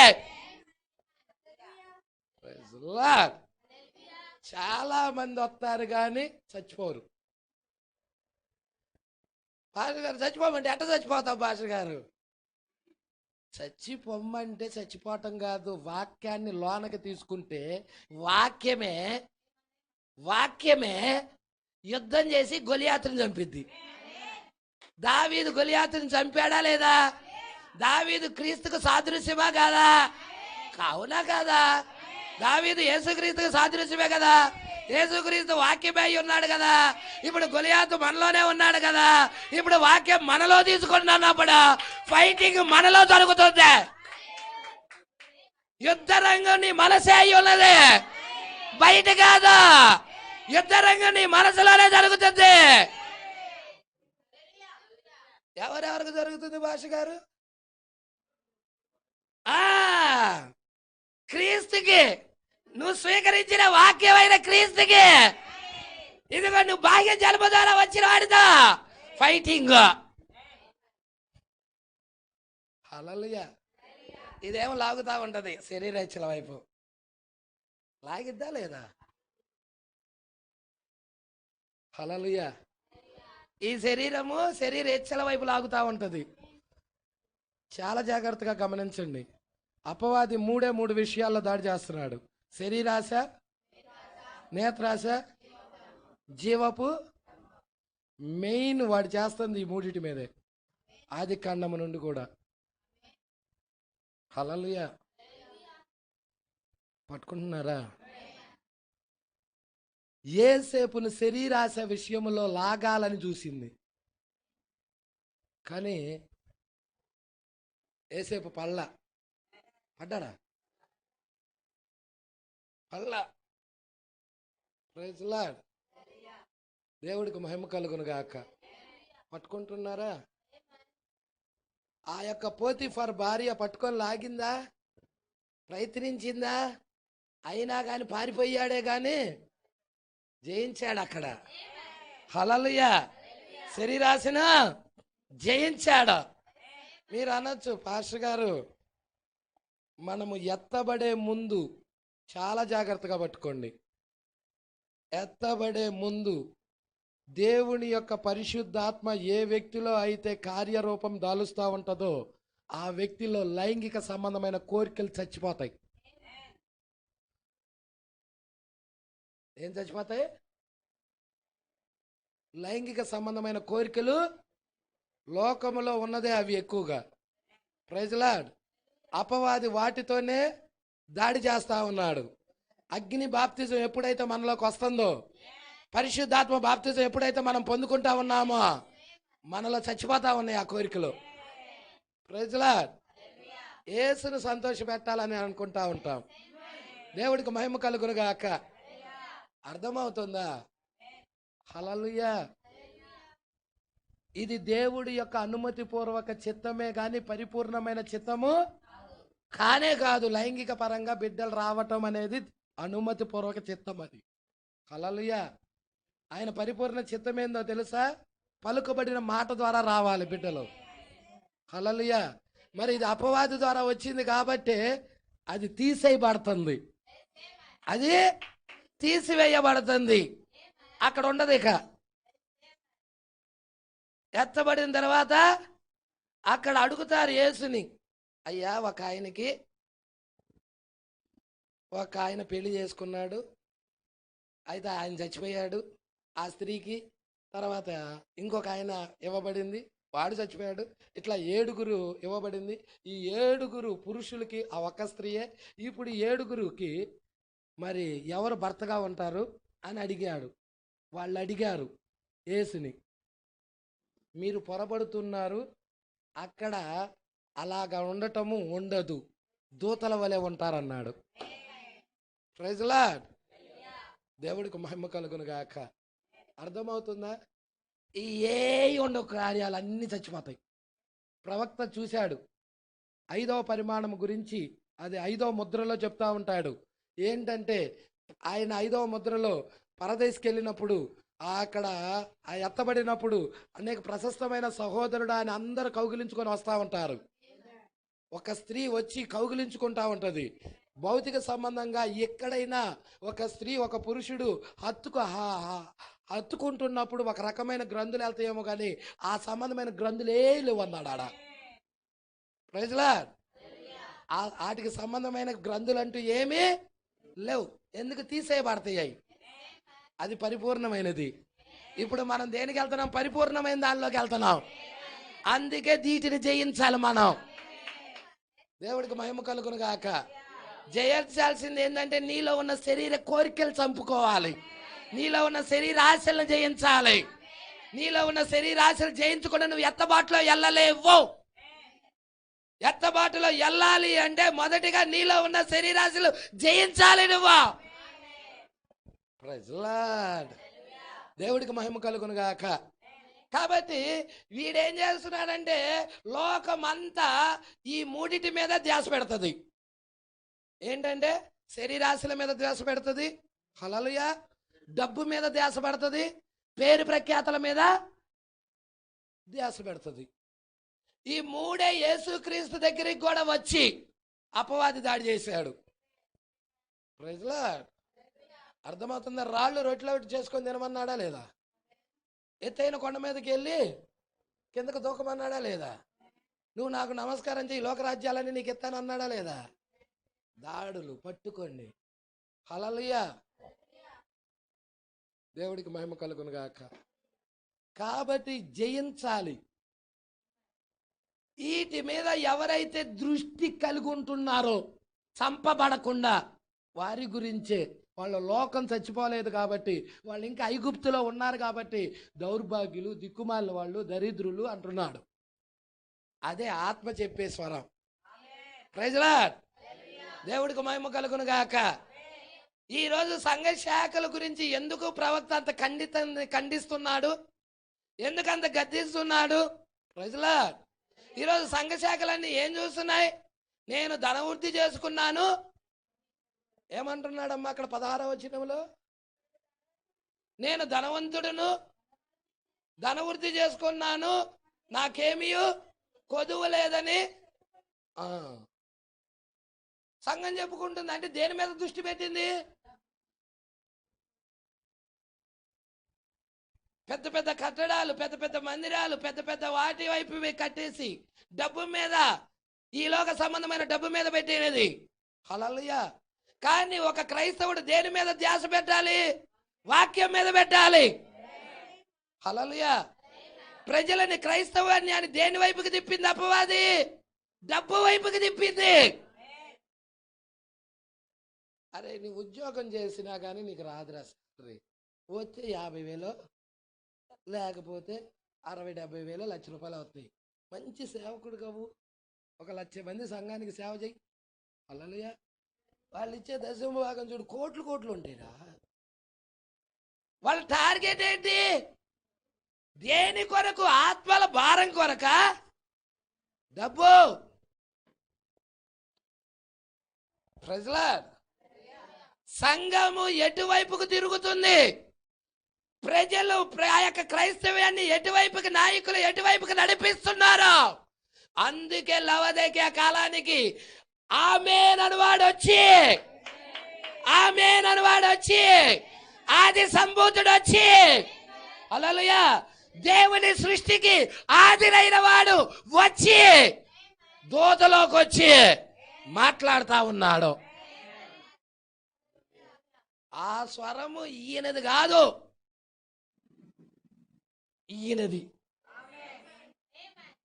చాలా మంది వస్తారు కానీ చచ్చిపోరు. పాస్టర్ గారు చచ్చిపోమంటే ఎట్ట చచ్చిపోతావు పాస్టర్ గారు? చచ్చిపోమ్మంటే చచ్చిపోవటం కాదు, వాక్యాన్ని లోనకి తీసుకుంటే వాక్యమే యుద్ధం చేసి గొలియాతుని చంపిద్ది. దావీదు గొలియాతుని చంపాడా లేదా? దావీదు క్రీస్తుకు సాదృశ్యమా కాదా? అవునా కదా? దావీదు యేసుక్రీస్తుకు సాదృశ్యమే కదా. యేసుక్రీస్తు వాక్యమై ఉన్నాడు కదా. ఇప్పుడు గొలియాతు మనలోనే ఉన్నాడు కదా. ఇప్పుడు వాక్యం మనలో తీసుకున్నప్పుడు ఫైటింగ్ మనలో జరుగుతుంది. యుద్ధ రంగం నీ మనసే అయి ఉన్నది, బయట కాదు. యుద్ధ రంగం నీ మనసులోనే జరుగుతుంది. ఎవరెవరికి జరుగుతుంది భాష గారు? క్రీస్తుకి, నువ్వు స్వీకరించిన వాక్యమైన క్రీస్తుకి. ఇదిగో నువ్వు బాహ్య జన్మ ద్వారా వచ్చిన వాడితో ఫైటింగ్. హల్లెలూయా. ఇదేమో లాగుతా ఉంటది శరీరేచ్ఛల వైపు. లాగిద్దా లేదా? హల్లెలూయా. ఈ శరీరము శరీరేచ్ఛల వైపు లాగుతా ఉంటది. చాలా జాగ్రత్తగా గమనించండి. అపవాది మూడు విషయాల్లో దాడి చేస్తున్నాడు. శరీరాశ, నేత్రాశ, జీవపు. మెయిన్ వాడు చేస్తుంది ఈ మూడిటి మీదే, ఆది కాండము నుండి కూడా. హల్లెలూయా. పట్టుకుంటున్నారా? యేసేపును శరీరాశ విషయంలో లాగాలని చూసింది, కానీ యేసేపు పడ్డాడా? Praise lord. దేవుడికి మహిమ కలుగును గాక. పట్టుకుంటున్నారా? ఆ యొక్క పోతిఫర్ భార్య పట్టుకొని లాగిందా? ప్రయత్నించిందా? అయినా కానీ పారిపోయాడే కానీ జయించాడు అక్కడ. హల్లెలూయా. శరీరాశను జయించాడు. మీరు అనొచ్చు, పాస్టర్ గారు మనము ఎత్తబడే ముందు చాలా జాగ్రత్తగా పట్టుకోండి. ఎత్తబడే ముందు దేవుని యొక్క పరిశుద్ధాత్మ ఏ వ్యక్తిలో అయితే కార్యరూపం దాలుస్తూ ఉంటుందో ఆ వ్యక్తిలో లైంగిక సంబంధమైన కోరికలు చచ్చిపోతాయి. ఏం చచ్చిపోతాయి? లైంగిక సంబంధమైన కోరికలు. లోకములో ఉన్నదే అవి ఎక్కువగా. Praise Lord. అపవాది వాటితోనే దాడి చేస్తా ఉన్నాడు. అగ్ని బాప్తిజం ఎప్పుడైతే మనలోకి వస్తుందో, పరిశుద్ధాత్మ బాప్తిజం ఎప్పుడైతే మనం పొందుకుంటా ఉన్నామో, మనలో చచ్చిపోతా ఉన్నాయి ఆ కోరికలు. Praise Lord. యేసును సంతోష పెట్టాలని అనుకుంటా ఉంటాం. దేవుడికి మహిమ కలుగును గాక. అర్థమవుతుందా? హల్లెలూయా. ఇది దేవుడి యొక్క అనుమతి పూర్వక చిత్తమే కానీ పరిపూర్ణమైన చిత్తము కానే కాదు. లైంగిక పరంగా బిడ్డలు రావటం అనేది అనుమతి పూర్వక చిత్తం. అది హల్లెలూయా. ఆయన పరిపూర్ణ చిత్తం ఏందో తెలుసా? పలుకబడిన మాట ద్వారా రావాలి బిడ్డలు. హల్లెలూయా. మరి ఇది అపవాది ద్వారా వచ్చింది కాబట్టి అది తీసేయబడుతుంది, అది తీసివేయబడుతుంది. అక్కడ ఉండదు. ఇక ఎత్తబడిన తర్వాత అక్కడ అడుగుతారు యేసుని, అయ్యా ఒక ఆయన పెళ్లి చేసుకున్నాడు, అయితే ఆయన చచ్చిపోయాడు, ఆ స్త్రీకి తర్వాత ఇంకొక ఆయన ఇవ్వబడింది, వాడు చచ్చిపోయాడు, ఇట్లా 7 ఇవ్వబడింది. ఈ 7 పురుషులకి ఆ ఒక్క స్త్రీయే. ఇప్పుడు 7 మరి ఎవరు భర్తగా ఉంటారు అని అడిగాడు. వాళ్ళు అడిగారు యేసుని, మీరు పొరబడుతున్నారు, అక్కడ అలాగా ఉండటము ఉండదు, దూతల వలె ఉంటారన్నాడు. Praise lord. దేవుడికి మహిమ కలుగును గాక. అర్థమవుతుందా? ఈ ఉండవు కార్యాలు అన్నీ చచ్చిపోతాయి. ప్రవక్త చూశాడు 5వ పరిమాణం గురించి. అది 5వ ముద్రలో చెప్తా ఉంటాడు. ఏంటంటే ఆయన 5వ ముద్రలో పరదేశికి వెళ్ళినప్పుడు, అక్కడ ఆ ఎత్తబడినప్పుడు అనేక ప్రశస్తమైన సహోదరుడు అని అందరూ కౌగిలించుకొని వస్తూ ఉంటారు. ఒక స్త్రీ వచ్చి కౌగిలించుకుంటా ఉంటుంది. భౌతిక సంబంధంగా ఎక్కడైనా ఒక స్త్రీ ఒక పురుషుడు హత్తుకుంటున్నప్పుడు ఒక రకమైన గ్రంథులు వెళ్తాయేమో కానీ ఆ సంబంధమైన గ్రంథులే లేవు అన్నాడు ఆడ. Praise Lord. వాటికి సంబంధమైన గ్రంథులు అంటూ ఏమీ లేవు. ఎందుకు? తీసేయబడతాయి. అది పరిపూర్ణమైనది. ఇప్పుడు మనం దేనికి వెళ్తున్నాం? పరిపూర్ణమైన దానిలోకి వెళ్తున్నాం. అందుకే దీటిని జయించాలి మనం. దేవుడికి మహిమ కలుగును గాక. జయించాల్సింది ఏంటంటే నీలో ఉన్న శరీర కోరికలు చంపుకోవాలి, నీలో ఉన్న శరీర ఆశలను జయించాలి. నీలో ఉన్న శరీర ఆశలు జయించకుండా నువ్వు ఎత్తబాటులో వెళ్ళలేవు. ఎత్తబాటులో వెళ్ళాలి అంటే మొదటిగా నీలో ఉన్న శరీరాశులు జయించాలి నువ్వు. Praise lord. దేవుడికి మహిమ కలుగును గాక. కాబట్టి వీడేం చేస్తున్నాడంటే లోకమంతా ఈ మూడిటి మీద ధ్యాస పెడుతుంది. ఏంటంటే శరీరాశుల మీద ధ్యాస పెడుతుంది, హల్లెలూయా, డబ్బు మీద ధ్యాస పెడుతుంది, పేరు ప్రఖ్యాతల మీద ధ్యాస పెడుతుంది. ఈ మూడే యేసుక్రీస్తు దగ్గరికి కూడా వచ్చి అపవాది దాడి చేశాడు. Praise Lord. అర్థమవుతుందా? రాళ్ళు రొట్టెలో చేసుకొని తినమన్నాడా లేదా? ఎత్తైన కొండ మీదకి వెళ్ళి కిందకు దూకమన్నాడా లేదా? నువ్వు నాకు నమస్కారం చేయి, లోకరాజ్యాలని నీకు ఎత్తానన్నాడా లేదా? దాడులు పట్టుకోండి, హల్లెలూయా. దేవుడికి మహిమ కలుగును గాక. కాబట్టి జయించాలి. వీటి మీద ఎవరైతే దృష్టి కలిగి ఉంటున్నారో చంపబడకుండా వారి గురించే. వాళ్ళ లోకం చచ్చిపోలేదు కాబట్టి, వాళ్ళు ఇంకా ఐగుప్తులో ఉన్నారు కాబట్టి దౌర్భాగ్యులు, దిక్కుమాలిన వాళ్ళు, దరిద్రులు అంటున్నాడు. అదే ఆత్మ చెప్పే స్వరం. Praise lord. దేవుడికి మహిమ కలుగును గాక. ఈరోజు సంఘ శాఖల గురించి ఎందుకు ప్రవక్త అంత ఖండిస్తున్నాడు? ఎందుకంత గద్దిస్తున్నాడు? Praise lord. ఈరోజు సంఘ శాఖలన్నీ ఏం చూస్తున్నాయి? నేను ధనవృద్ధి చేసుకున్నాను ఏమంటున్నాడమ్మా అక్కడ 16వ వచనంలో? నేను ధనవంతుడును, ధనవృద్ధి చేసుకున్నాను, నాకేమీ కొదువు లేదని సంఘం చెప్పుకుంటుంది. అంటే దేని మీద దృష్టి పెట్టింది? పెద్ద పెద్ద కట్టడాలు, పెద్ద పెద్ద మందిరాలు, పెద్ద పెద్ద వాటి వైపు కట్టేసి డబ్బు మీద, ఈ లోక సంబంధమైన డబ్బు మీద పెట్టినది. హల్లెలూయా. కానీ ఒక క్రైస్తవుడు దేని మీద ధ్యాస పెట్టాలి? వాక్యం మీద పెట్టాలి. హల్లెలూయా. ప్రజలని, క్రైస్తవాన్ని అని దేని వైపుకి తిప్పింది అపవాది? డబ్బు వైపుకి తిప్పింది. అరే నీ ఉద్యోగం చేసినా కానీ నీకు రాదురా సాలరీ, వచ్చే 50,000 లేకపోతే 60-70,000 1,00,000 అవుతాయి. మంచి సేవకుడు కావు, 1,00,000 మంది సంఘానికి సేవ చేయి. హల్లెలూయా. వాళ్ళు ఇచ్చే దశమ భాగం చూడు, కోట్లు ఉంటాయిరా. వాళ్ళ టార్గెట్ ఏంటి? దేని కొరకు? ఆత్మల భారం కొరక? డబ్బు. Praise Lord. సంఘము ఎటువైపుకు తిరుగుతుంది? ప్రజలు ఆ యొక్క క్రైస్తవ్యాన్ని ఎటువైపుకి, నాయకులు ఎటువైపుకి నడిపిస్తున్నారు? అందుకే లవదీకయ కాలానికి ఆమేన్ అనువాడు వచ్చి ఆది సంభూతుడు వచ్చి, హల్లెలూయా, దేవుని సృష్టికి ఆదిరైన వాడు వచ్చి దూతలోకి వచ్చి మాట్లాడుతా ఉన్నాడు. ఆ స్వరము ఈయనది కాదు, ఈయనది.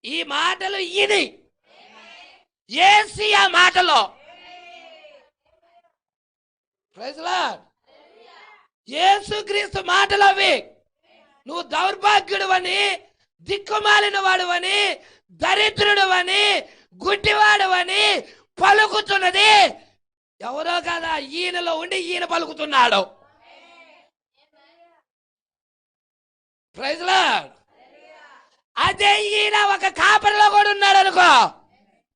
ఈ మాటలు ఈయన యేసు ఆ మాటలో. Praise Lord. యేసుక్రీస్తు మాటలు అవి. నువ్వు దౌర్భాగ్యుడు అని, దిక్కుమాలిన వాడు అని, దరిద్రుడు అని, గుడ్డివాడు అని పలుకుతున్నది ఎవరో కదా, ఈయనలో ఉండి ఈయన పలుకుతున్నాడు. Praise lord. అదే ఈయన ఒక కాపరిలో కూడా ఉన్నాడు అనుకో,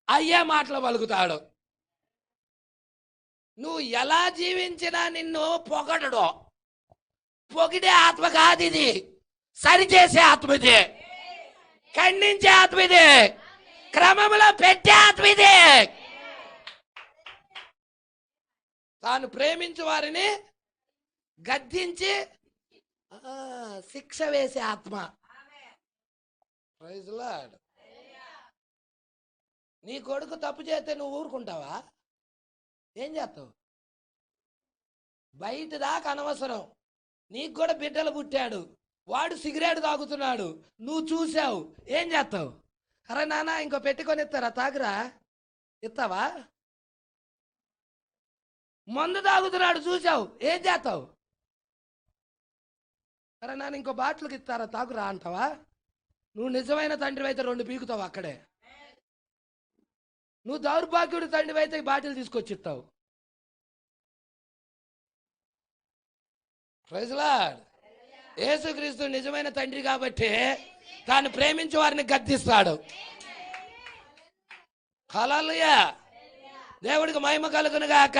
అయ్యే మాటలు పలుకుతాడు. నువ్వు ఎలా జీవించినా నిన్ను పొగడడు. పొగిడే ఆత్మ కాదు ఇది, సరిచేసే ఆత్మ ఇది, ఖండించే ఆత్మ ఇది, క్రమంలో పెట్టే ఆత్మ ఇది. తాను ప్రేమించు వారిని గద్దించి శిక్ష వేసే ఆత్మ. Praise Lord. నీ కొడుకు తప్పు చేస్తే నువ్వు ఊరుకుంటావా? ఏం చేస్తావు? బయట దాకా అనవసరం. నీకు కూడా బిడ్డలు పుట్టాడు, వాడు సిగరెట్ తాగుతున్నాడు, నువ్వు చూసావు, ఏం చేస్తావు? అరే నాన్న ఇంకో పెట్టుకొని ఇస్తారా, తాగురా, ఇస్తావా? మందు తాగుతున్నాడు చూసావు, ఏం చేస్తావు? అరే నాన్న ఇంకో బాటిల్కి ఇస్తారా, తాగురా అంటావా? నువ్వు నిజమైన తండ్రి అయితే 2 పీకుతావు అక్కడే. నువ్వు దౌర్భాగ్యుడు తండ్రి అయితే బాటిల్ తీసుకొచ్చిస్తావు. Praise Lord. యేసుక్రీస్తు నిజమైన తండ్రి కాబట్టి తాను ప్రేమించే వారిని గద్దిస్తాడు. హల్లెలూయా. దేవుడికి మహిమ కలుగును గాక.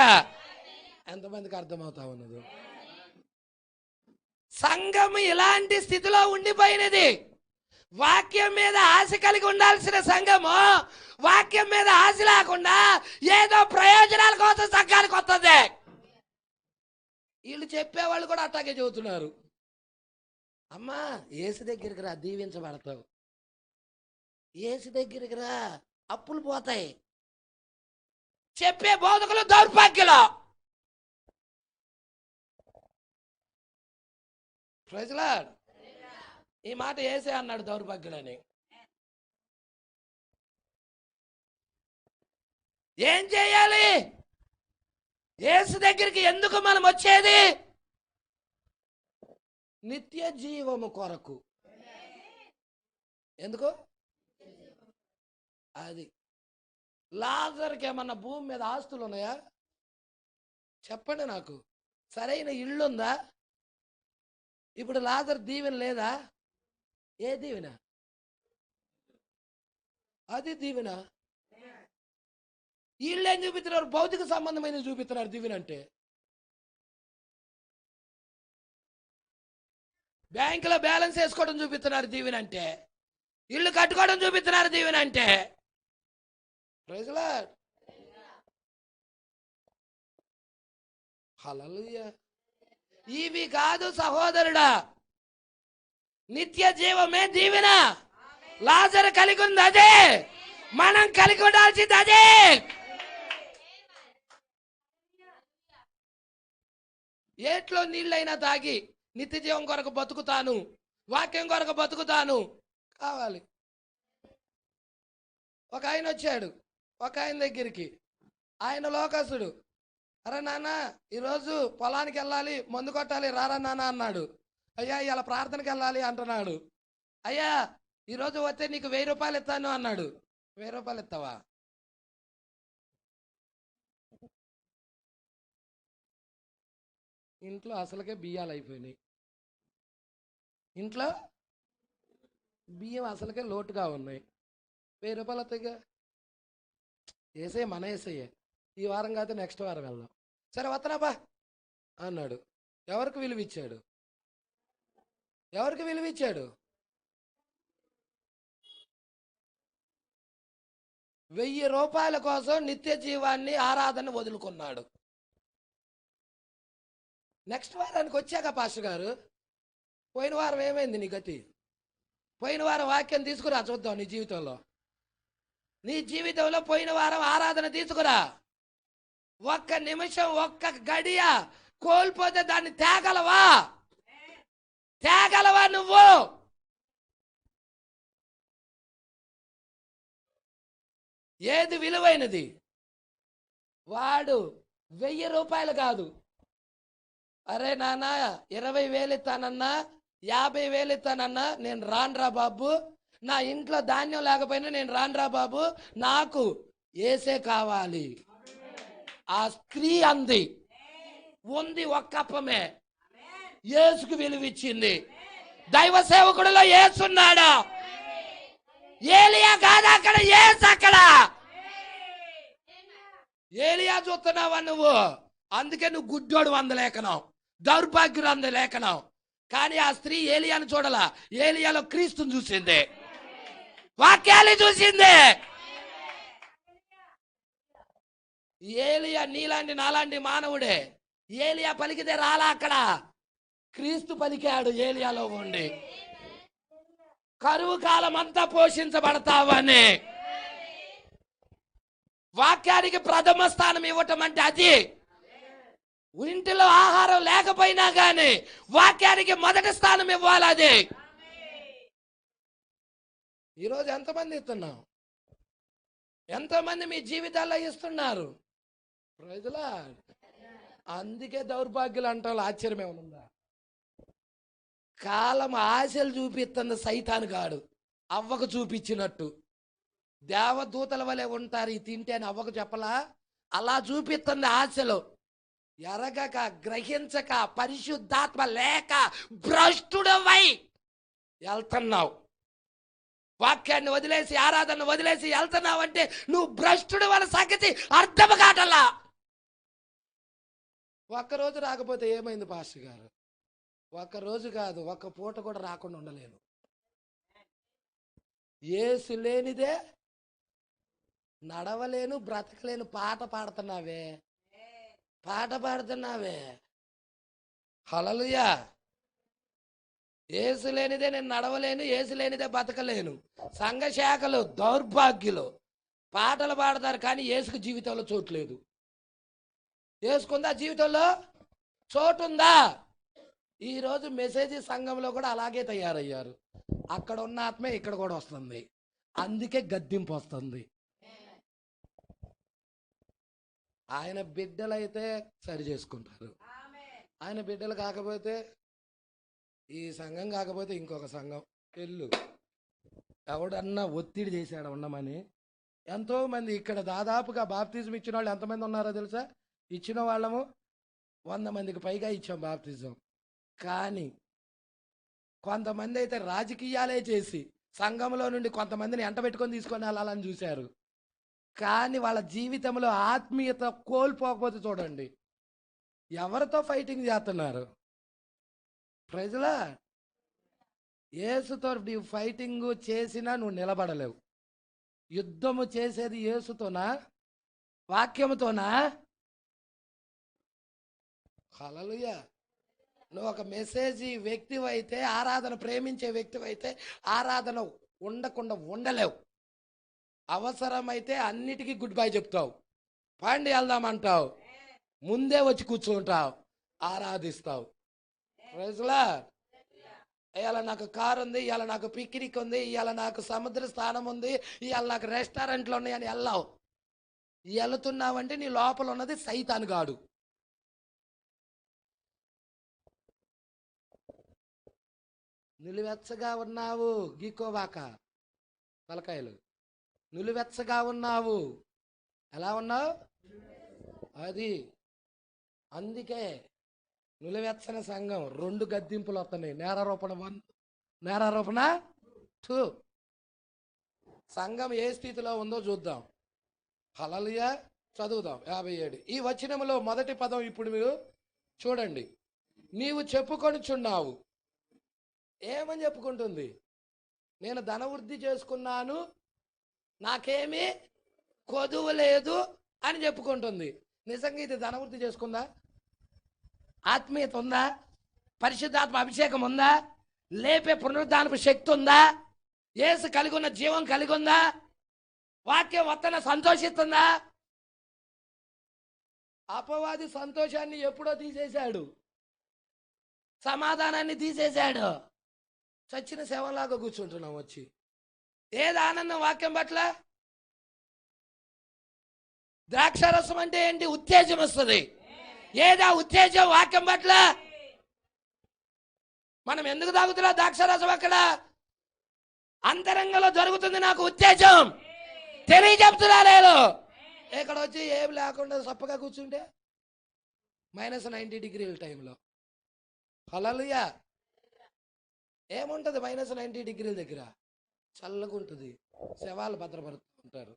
ఎంతమందికి అర్థమవుతా ఉన్నది? సంఘం ఇలాంటి స్థితిలో ఉండిపోయినది. వాక్యం మీద ఆశ కలిగి ఉండాల్సిన సంఘము వాక్యం మీద ఆశ లేకుండా ఏదో ప్రయోజనాల కోసం సంఘానికి వస్తుంది. వీళ్ళు చెప్పేవాళ్ళు కూడా అట్టాగే చెబుతున్నారు. అమ్మా యేసు దగ్గరికి రా, దీవించబడతావు. యేసు దగ్గరికి రా, అప్పులు పోతాయి. చెప్పే బోధకులు దౌర్భాగ్యులు. Praise lord. ఈ మాట యేసే అన్నాడు దౌర్భాగ్యులని. ఏం చేయాలి? యేసు దగ్గరికి ఎందుకు మనం వచ్చేది? నిత్య జీవము కొరకు. ఎందుకు? అది. లాజర్కి ఏమన్నా భూమి మీద ఆస్తులు ఉన్నాయా? చెప్పండి నాకు. సరైన ఇల్లు ఉందా? ఇప్పుడు లాజర్ దీవెన లేదా? ఏ దీవెన? అది దీవెన. వీళ్ళు ఏం చూపిస్తున్నారు? భౌతిక సంబంధమైన చూపిస్తున్నారు దీవెన అంటే. బ్యాంకులో బ్యాలెన్స్ వేసుకోవడం చూపిస్తున్నారు దీవెన అంటే. ఇల్లు కట్టుకోవడం చూపిస్తున్నారు దీవెన అంటే. Praise lord. హల్లెలూయా. ఇవి కాదు సహోదరుడా, నిత్య జీవమే దీవెన. లాజరు కలిగి ఉంది అదే, మనం కలిగి ఉండాల్సింది అదే. ఏట్లో నీళ్ళైనా తాగి నిత్య జీవం కొరకు బతుకుతాను, వాక్యం కొరకు బతుకుతాను కావాలి. ఒక ఆయన వచ్చాడు ఒక ఆయన దగ్గరికి. ఆయన లోకస్తుడు. అరే నాన్న ఈరోజు పొలానికి వెళ్ళాలి, మందు కొట్టాలి, రారా నాన్న అన్నాడు. అయ్యా ఇలా ప్రార్థనకి వెళ్ళాలి అంటున్నాడు. అయ్యా ఈరోజు వస్తే నీకు 1000 రూపాయలు ఇస్తాను అన్నాడు. 1000 రూపాయలు ఇస్తావా? ఇంట్లో అసలుకే బియ్యాలు అయిపోయినాయి. ఇంట్లో బియ్యం అసలుకే లోటుగా ఉన్నాయి. 1000 రూపాయలు వస్తాయిగా. వేసే మన వేసేయే. ఈ వారం కాదు నెక్స్ట్ వారం వెళ్దాం. సరే వస్తున్నాబా అన్నాడు. ఎవరికి విలువ ఇచ్చాడు? ఎవరికి విలువ ఇచ్చాడు? 1000 రూపాయల కోసం నిత్య జీవాన్ని ఆరాధన వదులుకున్నాడు. నెక్స్ట్ వారానికి వచ్చాక పాస్టర్ గారు పోయిన వారం ఏమైంది నీ గతి? పోయిన వారం వాక్యం తీసుకురా చూద్దాం నీ జీవితంలో. నీ జీవితంలో పోయిన వారం ఆరాధన తీసుకురా. ఒక్క నిమిషం ఒక్క గడియ కోల్పోతే దాన్ని తేగలవా? తేగలవా నువ్వు? ఏది విలువైనది? వాడు 1000 రూపాయలు కాదు. అరే నాన్న 20,000 ఇస్తానన్నా, 50,000 ఇస్తానన్నా, నేను రాన్రా బాబు. నా ఇంట్లో ధాన్యం లేకపోయినా నేను రాన్రా బాబు, నాకు ఏసే కావాలి. ఆ స్త్రీ అంది. ఉంది ఒక్కప్పమే. యేసుకు విలువిచ్చింది. దైవ సేవకుడిలో యేసున్నాడా? ఏలియా కాదు అక్కడ, యేసు అక్కడ. ఏలియా చూస్తున్నావా నువ్వు? అందుకే నువ్వు గుడ్డోడు అందలేకనావు, దౌర్భాగ్యుడు అందలేకనావు. కానీ ఆ స్త్రీ ఏలియాను చూడలా, ఏలియాలో క్రీస్తుని చూసింది, వాక్యాన్ని చూసింది. ఏలియా నీలాంటి నాలాంటి మానవుడే. ఏలియా పలికితే రాలా అక్కడ, క్రీస్తు పలికాడు ఏలియాలో ఉండి. కరువు కాలం అంతా పోషించబడతావని. వాక్యానికి ప్రథమ స్థానం ఇవ్వటం అంటే అది. ఇంటిలో ఆహారం లేకపోయినా కానీ వాక్యానికి మొదటి స్థానం ఇవ్వాలి అది. ఈరోజు ఎంతమంది ఇస్తున్నాం? ఎంతమంది మీ జీవితాల్లో ఇస్తున్నారు? ప్రజలా అందుకే దౌర్భాగ్యులు అంటారు. ఆశ్చర్యం ఏమనుందా? కాలం ఆశలు చూపిస్తున్న సైతాను గాడు అవ్వకు చూపించినట్టు. దేవదూతల వలె ఉంటారు ఈ తింటే అని అవ్వకు చెప్పలా. అలా చూపిస్తుంది ఆశలు. ఎరగక, గ్రహించక, పరిశుద్ధాత్మ లేక భ్రష్టుడవై వెళ్తున్నావు. వాక్యాన్ని వదిలేసి, ఆరాధన వదిలేసి వెళ్తున్నావు అంటే నువ్వు భ్రష్టుడు వాళ్ళ సంగతి అర్థం కాటల్లా. ఒక్కరోజు రాకపోతే ఏమైంది పాస్టర్ గారు? ఒక్కరోజు కాదు, ఒక్క పూట కూడా రాకుండా ఉండలేను. యేసు లేనిదే నడవలేను, బ్రతకలేను. పాట పాడుతున్నావే, పాట పాడుతున్నావే. హల్లెలూయా. యేసు లేనిదే నేను నడవలేను, యేసు లేనిదే బతకలేను. సంఘ శాఖలు దౌర్భాగ్యులు పాటలు పాడతారు కానీ యేసుకు జీవితంలో చోటు లేదు. యేసుకుందా జీవితంలో చోటుందా? ఈరోజు మెసేజ్ సంఘంలో కూడా అలాగే తయారయ్యారు. అక్కడ ఉన్న ఆత్మే ఇక్కడ కూడా వస్తుంది, అందుకే గద్దింపు వస్తుంది. ఆయన బిడ్డలైతే సరి చేసుకుంటారు, ఆయన బిడ్డలు కాకపోతే ఈ సంఘం కాకపోతే ఇంకొక సంఘం వెళ్ళు. ఎవడన్నా ఒత్తిడి చేశాడు ఉండమని. ఎంతోమంది ఇక్కడ దాదాపుగా బాప్తిజం ఇచ్చిన వాళ్ళు ఎంతమంది ఉన్నారో తెలుసా? ఇచ్చిన వాళ్ళము 100 మందికి పైగా ఇచ్చాం బాప్తిజం. కానీ కొంతమంది అయితే రాజకీయాలే చేసి సంఘంలో నుండి కొంతమందిని ఎంటబెట్టుకొని తీసుకొని వెళ్ళాలని చూశారు. కానీ వాళ్ళ జీవితంలో ఆత్మీయత కోల్పోకపోతే చూడండి ఎవరితో ఫైటింగ్ చేస్తున్నారు. ప్రజలా, యేసుతో నీవు ఫైటింగ్ చేసినా నువ్వు నిలబడలేవు. యుద్ధము చేసేది యేసుతోనా, వాక్యముతోనా? హల్లెలూయా. నువ్వు ఒక మెసేజ్ వ్యక్తివైతే, ఆరాధన ప్రేమించే వ్యక్తివైతే ఆరాధన ఉండకుండా ఉండలేవు. అవసరమైతే అన్నిటికీ గుడ్ బై చెప్తావు, పాండి వెళ్దామంటావు, ముందే వచ్చి కూర్చుంటావు, ఆరాధిస్తావు. ప్రజలా, ఇవాళ నాకు కారు ఉంది, ఇవాళ నాకు పిక్నిక్ ఉంది, ఇవాళ నాకు సముద్ర స్థానం ఉంది, ఇవాళ నాకు రెస్టారెంట్లు ఉన్నాయని వెళ్ళావు. వెళుతున్నావంటే నీ లోపల ఉన్నది సైతాను గాడు. నిలువెచ్చగా ఉన్నావు, గీకోవాక తలకాయలు. నిలువెచ్చగా ఉన్నావు. ఎలా ఉన్నావు? అది అందుకే నిలువెచ్చని సంఘం 2 గద్దింపులు వస్తున్నాయి. నేరారోపణ 1, నేరారోపణ 2. సంఘం ఏ స్థితిలో ఉందో చూద్దాం. హల్లెలూయా. చదువుదాం 57. ఈ వచనములో మొదటి పదం ఇప్పుడు మీరు చూడండి. నీవు చెప్పుకొనుచున్నావు. ఏమని చెప్పుకుంటుంది? నేను ధనవృద్ధి చేసుకున్నాను, నాకేమీ కొదువు లేదు అని చెప్పుకుంటుంది. నిజంగా ఇది ధనవృద్ధి చేసుకుందా? ఆత్మీయత ఉందా? పరిశుద్ధాత్మ అభిషేకం ఉందా? లేపే పునరుద్ధానపు శక్తి ఉందా? యేసు కలిగి ఉన్న జీవం కలిగి ఉందా? వాక్యం వత్తన సంతోషిస్తుందా? అపవాది సంతోషాన్ని ఎప్పుడో తీసేశాడు, సమాధానాన్ని తీసేశాడు. చచ్చిన శవంలాగా కూర్చుంటున్నాం వచ్చి. ఏది ఆనందం వాక్యం పట్ల? ద్రాక్షారసం అంటే ఏంటి? ఉత్తేజం వస్తుంది. ఏదా ఉత్తేజం వాక్యం పట్ల? మనం ఎందుకు తాగుతున్నా ద్రాక్షారసం? అక్కడ అంతరంగంలో జరుగుతుంది నాకు ఉత్తేజం. తెలియజెప్తున్నా లేదు. ఇక్కడ వచ్చి ఏం లేకుండా సప్పగా కూర్చుంటే -90 డిగ్రీల టైంలో. హల్లెలూయా. ఏముంటుంది -90 డిగ్రీల దగ్గర? చల్లగా ఉంటుంది, శవాలు భద్రపడుతూ ఉంటారు.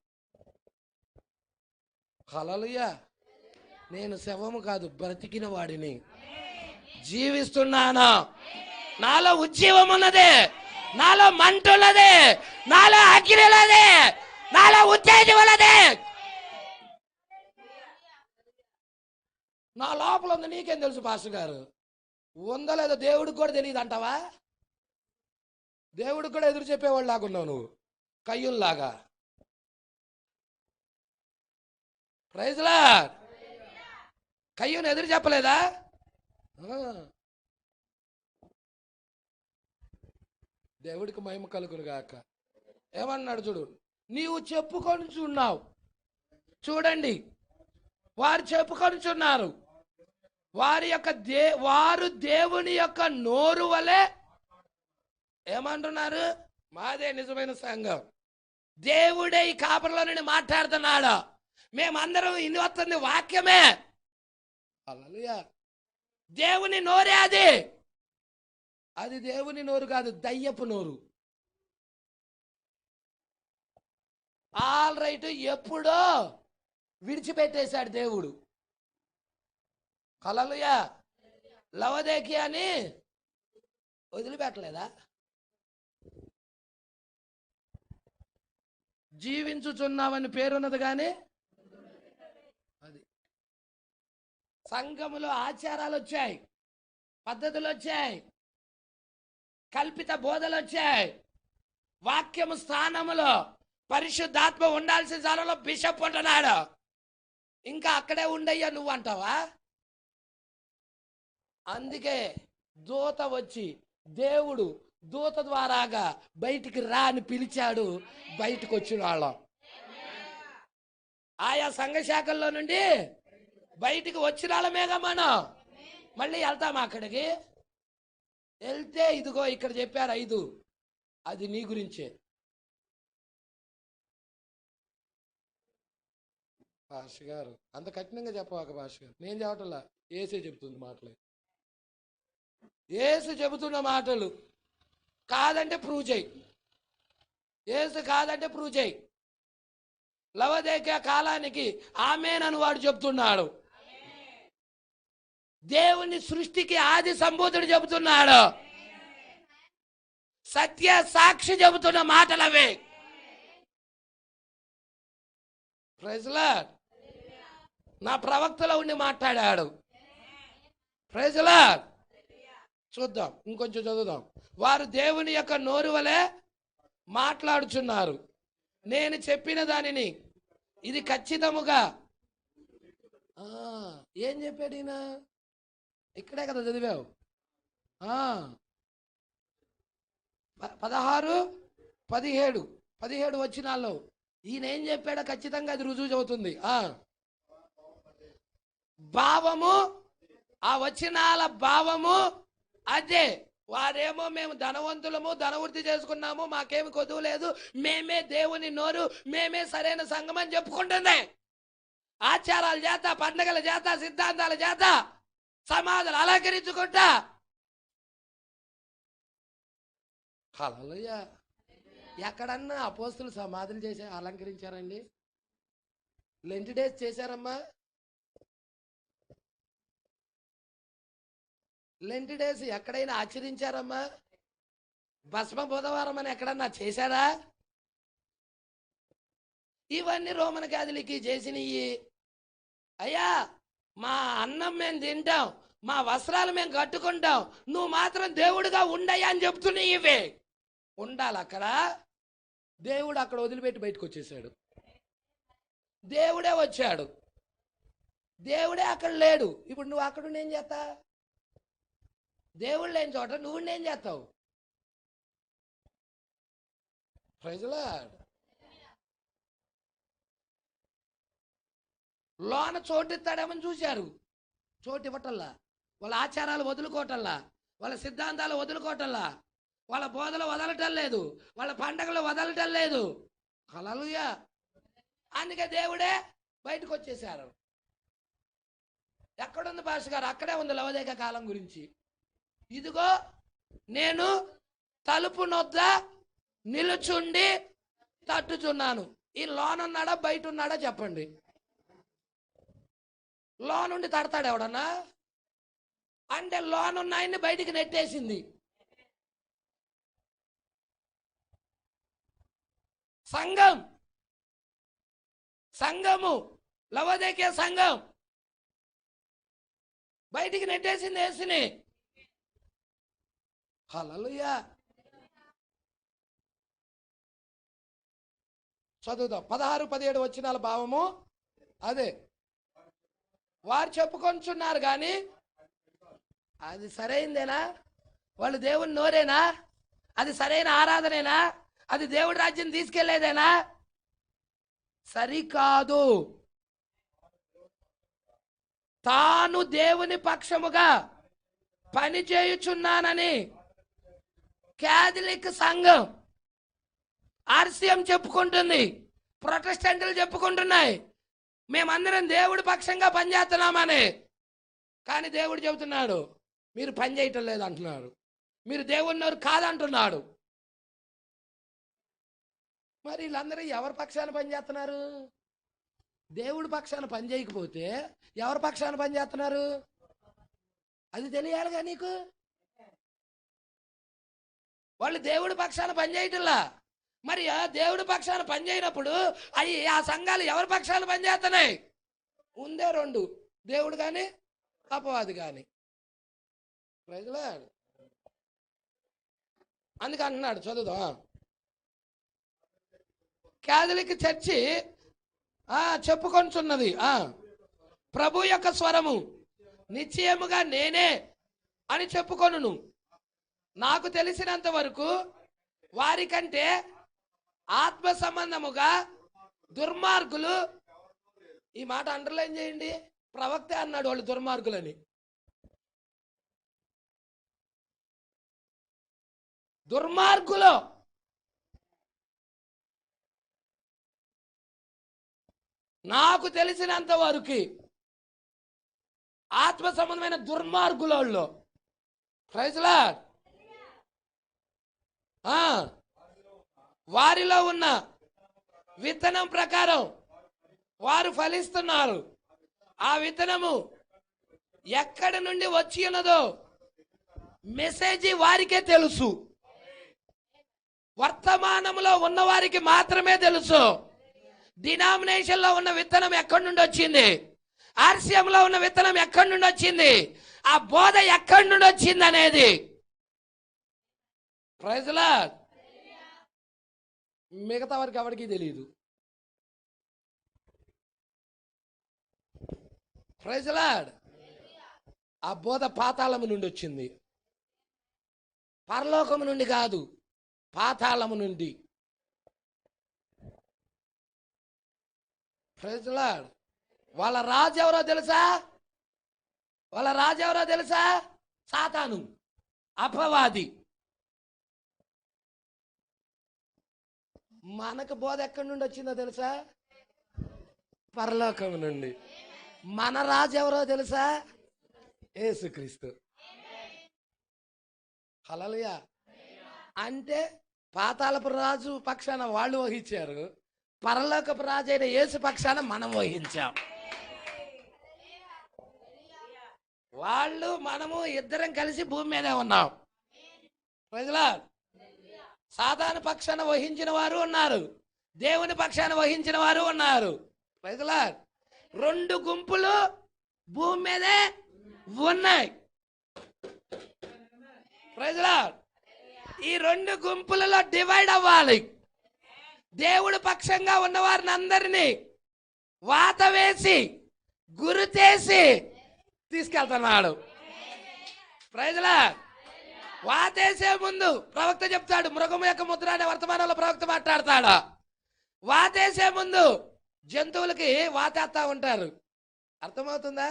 హల్లెలూయా. నేను శవము కాదు, బ్రతికిన వాడిని, జీవిస్తున్నాను. నాలో ఉజ్జీవం ఉన్నది, నాలో మంట ఉన్నది, నాలో అగ్ని ఉన్నది, నాలో ఉత్తేజం ఉన్నది. నా లోపల ఉంది. నీకేం తెలుసు పాస్టర్ గారు? ఉందో లేదో దేవుడికి కూడా తెలియదు అంటావా? దేవుడికి కూడా ఎదురు చెప్పేవాళ్ళు లాగున్నావు నువ్వు, కయ్యుల్లాగా. Praise lord. కయ్యూని ఎదురు చెప్పలేదా? దేవుడికి మహిమ కలుగును గాక. ఏమన్నాడు చూడు, నీవు చెప్పుకొనుచున్నావు. చూడండి, వారు చెప్పుకొనుచున్నారు. వారు దేవుని యొక్క నోరు వలె ఏమంటున్నారు? మాదే నిజమైన సంఘం, దేవుడే ఈ కాపరిలో నుండి మాట్లాడుతున్నాడు. మేమందరం ఇన్ని వస్తుంది వాక్యమే. హల్లెలూయా. దేవుని నోరే అది. అది దేవుని నోరు కాదు, దయ్యపు నోరు. ఆల్ రైట్, ఎప్పుడో విడిచిపెట్టేశాడు దేవుడు. హల్లెలూయా. లవోదికీయని వదిలిపెట్టలేదా? జీవించుచున్నామని పేరున్నది కానీ అది సంఘములో ఆచారాలు వచ్చాయి, పద్ధతులు వచ్చాయి, కల్పిత బోధలు వచ్చాయి. వాక్యము స్థానములో పరిశుద్ధాత్మ ఉండాల్సిన స్థానంలో బిషప్ ఉంటున్నాడు. ఇంకా అక్కడే ఉండయ్యా నువ్వు అంటావా? అందుకే దూత వచ్చి దేవుడు దూత ద్వారాగా బయటికి రా అని పిలిచాడు. బయటకు వచ్చిన వాళ్ళం ఆయా సంఘ శాఖల్లో నుండి బయటికి వచ్చిన వాళ్ళమేగా మనం. మళ్ళీ వెళ్తాం అక్కడికి. వెళ్తే ఇదిగో ఇక్కడ చెప్పారు 5, అది నీ గురించే. భాష గారు అంత కఠినంగా చెప్పవాక భాష గారు. నేను చెప్పటల్లా, ఏసే చెబుతుంది మాటలు. ఏసు చెబుతున్న మాటలు కాదంటే ప్రూవ్ చేయి. ఏసు కాదంటే ప్రూవ్ చేయి. లవోదికీయ కాలానికి ఆమేనని వాడు చెబుతున్నాడు. దేవుని సృష్టికి ఆది సంబూతుడు చెబుతున్నాడు. సత్య సాక్షి చెబుతున్న మాటలవే. Praise lord. నా ప్రవక్తలో ఉండి మాట్లాడాడు. Praise Lord. చూద్దాం, ఇంకొంచెం చదువుదాం. వారు దేవుని యొక్క నోరు వలె మాట్లాడుచున్నారు. నేను చెప్పిన దానిని ఇది ఖచ్చితముగా. ఏం చెప్పాడు ఈయన? ఇక్కడే కదా చదివావు. 16, 17 వచనాల్లో ఈయన ఏం చెప్పాడో ఖచ్చితంగా అది రుజువు అవుతుంది. భావము, ఆ వచనాల భావము అదే. వారేమో మేము ధనవంతులము, ధనవృద్ధి చేసుకున్నాము, మాకేమి కొదువు లేదు, మేమే దేవుని నోరు, మేమే సరైన సంఘం అని చెప్పుకుంటుంది. ఆచారాల చేత, పండగల చేత, సిద్ధాంతాల చేత సమాధులు అలంకరించుకుంటా. హల్లెలూయా. ఎక్కడన్నా అపోస్తులు సమాధులు చేసి అలంకరించారండి? లెంట్ డేస్ చేశారమ్మా? లెంట్ డేస్ ఎక్కడైనా ఆచరించారమ్మా? భస్మ బుధవారం అని ఎక్కడన్నా చేశారా? ఇవన్నీ రోమన్ క్యాథలిక్ చేసినవి. అయ్యా, మా అన్నం మేము తింటాం, మా వస్త్రాలు మేము కట్టుకుంటాం, నువ్వు మాత్రం దేవుడిగా ఉండయ్యా అని చెప్తున్నాయి. ఇవే ఉండాలి అక్కడ. దేవుడు అక్కడ వదిలిపెట్టి బయటకు వచ్చేసాడు. దేవుడే వచ్చాడు, దేవుడే అక్కడ లేడు. ఇప్పుడు నువ్వు అక్కడ ఏం చేస్తా? దేవుడు లేని చోట నువ్వు ఏం చేస్తావు? Praise Lord. లోన చోటు ఇస్తాడేమని చూశారు, చోటు ఇవ్వటల్లా. వాళ్ళ ఆచారాలు వదులుకోవటల్లా, వాళ్ళ సిద్ధాంతాలు వదులుకోవటల్లా, వాళ్ళ బోధలు వదలటం లేదు, వాళ్ళ పండగలు వదలటం లేదు. హల్లెలూయా. అందుకే దేవుడే బయటకు వచ్చేసారు. ఎక్కడుంది భాష గారు? అక్కడే ఉంది లవోదికీయ కాలం గురించి. ఇదిగో నేను తలుపు నొద్ద నిలుచుండి తట్టుచున్నాను. ఈ లోనున్నాడా బయట ఉన్నాడా చెప్పండి? లోనుండి తడతాడు ఎవడన్నా? అంటే లోనున్నాయన్ని బయటికి నెట్టేసింది. సంఘము లవోదికీయ సంఘం బయటికి నెట్టేసింది యేసుని. హల్లెలూయా. చదువుదాం. 16, 17 వచనాల భావము అదే. వారు చెప్పుకొంచున్నారు కానీ అది సరైందేనా? వాళ్ళు దేవుని నోరేనా? అది సరైన ఆరాధనేనా? అది దేవుడి రాజ్యం తీసుకెళ్లేదేనా? సరికాదు. తాను దేవుని పక్షముగా పని చేయుచున్నానని క్యాథలిక్ సంఘం ఆర్సీఎం చెప్పుకుంటుంది, ప్రొటెస్టెంట్లు చెప్పుకుంటున్నాయి మేమందరం దేవుడి పక్షంగా పనిచేస్తున్నామని. కానీ దేవుడు చెబుతున్నాడు మీరు పని చేయటం లేదు అంటున్నాడు, మీరు దేవుడినోరు కాదంటున్నాడు. మరి వీళ్ళందరూ ఎవరి పక్షాన పనిచేస్తున్నారు? దేవుడి పక్షాన పని చేయకపోతే ఎవరి పక్షాన పనిచేస్తున్నారు? అది తెలియాలిగా నీకు. వాళ్ళు దేవుడి పక్షాన పనిచేయటంలా. మరి దేవుడి పక్షాన పనిచేయనప్పుడు అవి ఆ సంఘాలు ఎవరి పక్షాన పనిచేస్తున్నాయి? ఉందే రెండు, దేవుడు కానీ అపవాది కానీ. ప్రజలా అందుకే అంటున్నాడు, చదువుదాం. క్యాథలిక్ చర్చి చెప్పుకొంచున్నది, ప్రభు యొక్క స్వరము నిశ్చయముగా నేనే అని చెప్పుకొనును. నాకు తెలిసినంత వరకు వారికంటే ఆత్మ సంబంధముగా దుర్మార్గులు, ఈ మాట అండర్లైన్ చేయండి, ప్రవక్త అన్నాడు వాళ్ళు దుర్మార్గులని. దుర్మార్గులు నాకు తెలిసినంత వరకు ఆత్మ సంబంధమైన దుర్మార్గులలో ప్రైజ్లా వారిలో ఉన్న విత్తనం ప్రకారం వారు ఫలిస్తున్నారు. ఆ విత్తనము ఎక్కడి నుండి వచ్చి ఉన్నదో మెసేజ్ వారికే తెలుసు. వర్తమానంలో ఉన్న వారికి మాత్రమే తెలుసు. డినామినేషన్ లో ఉన్న విత్తనం ఎక్కడి నుండి వచ్చింది, ఆర్సీఎంలో ఉన్న విత్తనం ఎక్కడి నుండి వచ్చింది, ఆ బోధ ఎక్కడి నుండి వచ్చింది అనేది. Praise Lord. మిగతా వారికి ఎవరికి తెలియదు. Praise Lord. ఆ బోధ పాతాళము నుండి వచ్చింది, పరలోకము నుండి కాదు, పాతాళము నుండి. Praise Lord. వాళ్ళ రాజు ఎవరో తెలుసా? వాళ్ళ రాజు ఎవరో తెలుసా? సాతాను, అపవాది. మనకు బోధ ఎక్కడి నుండి వచ్చిందో తెలుసా? పరలోకం నుండి. మన రాజు ఎవరో తెలుసా? యేసుక్రీస్తు. హల్లెలూయా. అంటే పాతాళపు రాజు పక్షాన వాళ్ళు వహించారు, పరలోకపు రాజు అయిన యేసు పక్షాన మనం వహించాం. వాళ్ళు మనము ఇద్దరం కలిసి భూమి మీదే ఉన్నాం. ప్రజలా సాధారణ పక్షాన వహించిన వారు ఉన్నారు, దేవుని పక్షాన వహించిన వారు ఉన్నారు. ప్రజలా రెండు గుంపులు భూమి మీదే ఉన్నాయి. ప్రజలా ఈ రెండు గుంపులలో డివైడ్ అవ్వాలి. దేవుడు పక్షంగా ఉన్న వారిని అందరినీ వాత వేసి గురితేసి తీసుకెళ్తున్నాడు. ప్రజలా వాతేసే ముందు ప్రవక్త చెప్తాడు, మృగము యొక్క ముద్ర అనే వర్తమానంలో ప్రవక్త మాట్లాడతాడు. వాతేసే ముందు జంతువులకి వాతేస్తా ఉంటారు. అర్థమవుతుందా?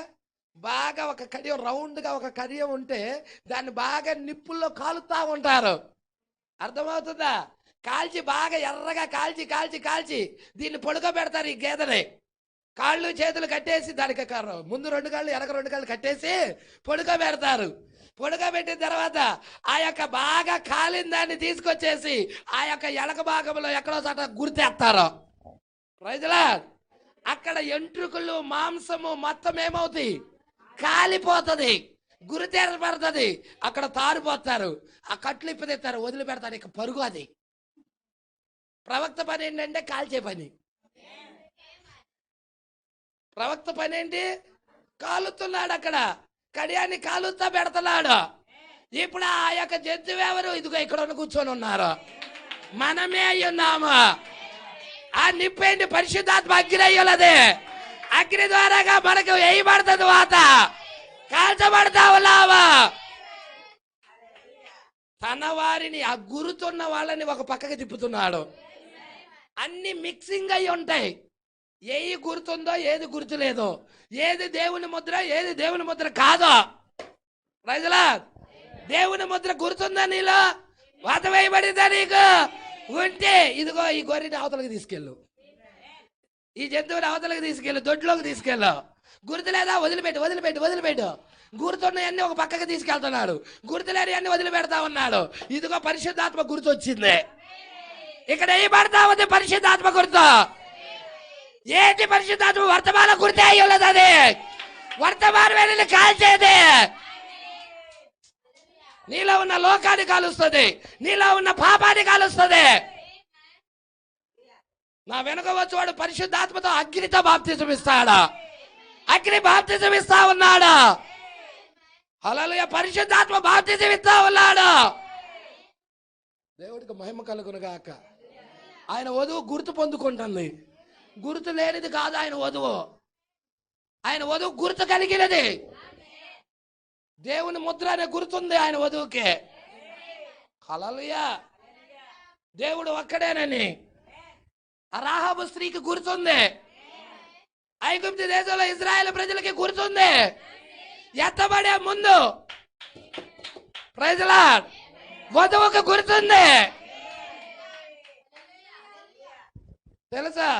బాగా ఒక కడియం, రౌండ్గా ఒక కడియం ఉంటే దాన్ని బాగా నిప్పుల్లో కాలుతా ఉంటారు. అర్థమవుతుందా? కాల్చి బాగా ఎర్రగా కాల్చి కాల్చి కాల్చి దీన్ని పొడుకోబెడతారు. ఈ గేదెని కాళ్ళు చేతులు కట్టేసి దానికి ముందు రెండు కాళ్ళు వెనక రెండు కాళ్ళు కట్టేసి పొడుకోబెడతారు. పొడుకోబెట్టిన తర్వాత ఆ యొక్క బాగా కాలిన దాన్ని తీసుకొచ్చేసి ఆ యొక్క ఎలక భాగంలో ఎక్కడో చోట గుర్తేస్తారు. రైతులా అక్కడ ఎంట్రుకలు మాంసము మొత్తం ఏమవుతాయి? కాలిపోతుంది, గురితేరబడుతుంది. అక్కడ తారుపోతారు, ఆ కట్లు ఇప్పదెత్తారు, వదిలిపెడతారు. ఇక పరుగు. అది ప్రవక్త పని ఏంటంటే కాల్చే పని. ప్రవక్త పని ఏంటి? కాలుతున్నాడు, అక్కడ కడియాన్ని కాలుతా పెడుతున్నాడు. ఇప్పుడు ఆ యొక్క జంతువు ఎవరు? ఇదిగో ఇక్కడ కూర్చొని ఉన్నారు, మనమే అయ్యున్నాము. ఆ నిప్పేంటి? పరిశుద్ధాత్మ అగ్ని అయ్యున్నది. అగ్ని ద్వారాగా మనకు వేయబడుతుంది వాత, కాల్చబడతా ఉన్నావా? తన వారిని, ఆ గురుతున్న వాళ్ళని ఒక పక్కకి తిప్పుతున్నాడు. అన్ని మిక్సింగ్ అయి ఉంటాయి. ఏది గుర్తుందో ఏది గుర్తులేదో, ఏది దేవుని ముద్ర ఏది దేవుని ముద్ర కాదో. రైతులా దేవుని ముద్ర గుర్తుందా? నీలో వాత వేయబడిందా? నీకు ఉంటే ఇదిగో ఈ గొర్రెని అవతలకి తీసుకెళ్ళు, ఈ జంతువుని అవతలకి తీసుకెళ్ళు, దొడ్లోకి తీసుకెళ్ళు. గుర్తు లేదా? వదిలిపెట్టు. గుర్తున్నవన్నీ ఒక పక్కకి తీసుకెళ్తున్నాడు, గుర్తులేని అన్ని వదిలిపెడతా ఉన్నాడు. ఇదిగో పరిశుద్ధాత్మ గుర్తు వచ్చింది. ఇక్కడ ఏం పడతా ఉంది? పరిశుద్ధాత్మ గుర్తు. ఏంటి పరిశుద్ధాత్మ? వర్తమాన గుర్తే అయ్యలేదు. అది వర్తమానం వెళ్ళి కాల్చేది. నీలో ఉన్న లోకాన్ని కాలుస్తుంది, నీలో ఉన్న పాపాన్ని కాలుస్తుంది. నా వెనుక వచ్చేవాడు పరిశుద్ధాత్మతో అగ్నితో బాప్తిజం ఇస్తాడు. అగ్ని బాప్తిజం ఇస్తా ఉన్నాడు. హల్లెలూయా. పరిశుద్ధాత్మ బాప్తిజం ఇస్తా ఉన్నాడు. దేవుడికి మహిమ కలుగును గాక. ఆయన వధువు గుర్తు పొందుకుంటుంది. గుర్తు లేనిది కాదు ఆయన వధువు. ఆయన వధువు గుర్తు కలిగినది. దేవుని ముద్ర అనే గుర్తుంది ఆయన వధువుకి. హల్లెలూయా. దేవుడు ఒక్కడేనని ఆ రాహాబు స్త్రీకి గుర్తుంది. ఐగుప్తు దేశంలో ఇశ్రాయేలు ప్రజలకి గుర్తుంది. ఎత్తబడే ముందు ప్రైజ్ లార్డ్ వధువుకు గుర్తుంది. తెలుసా?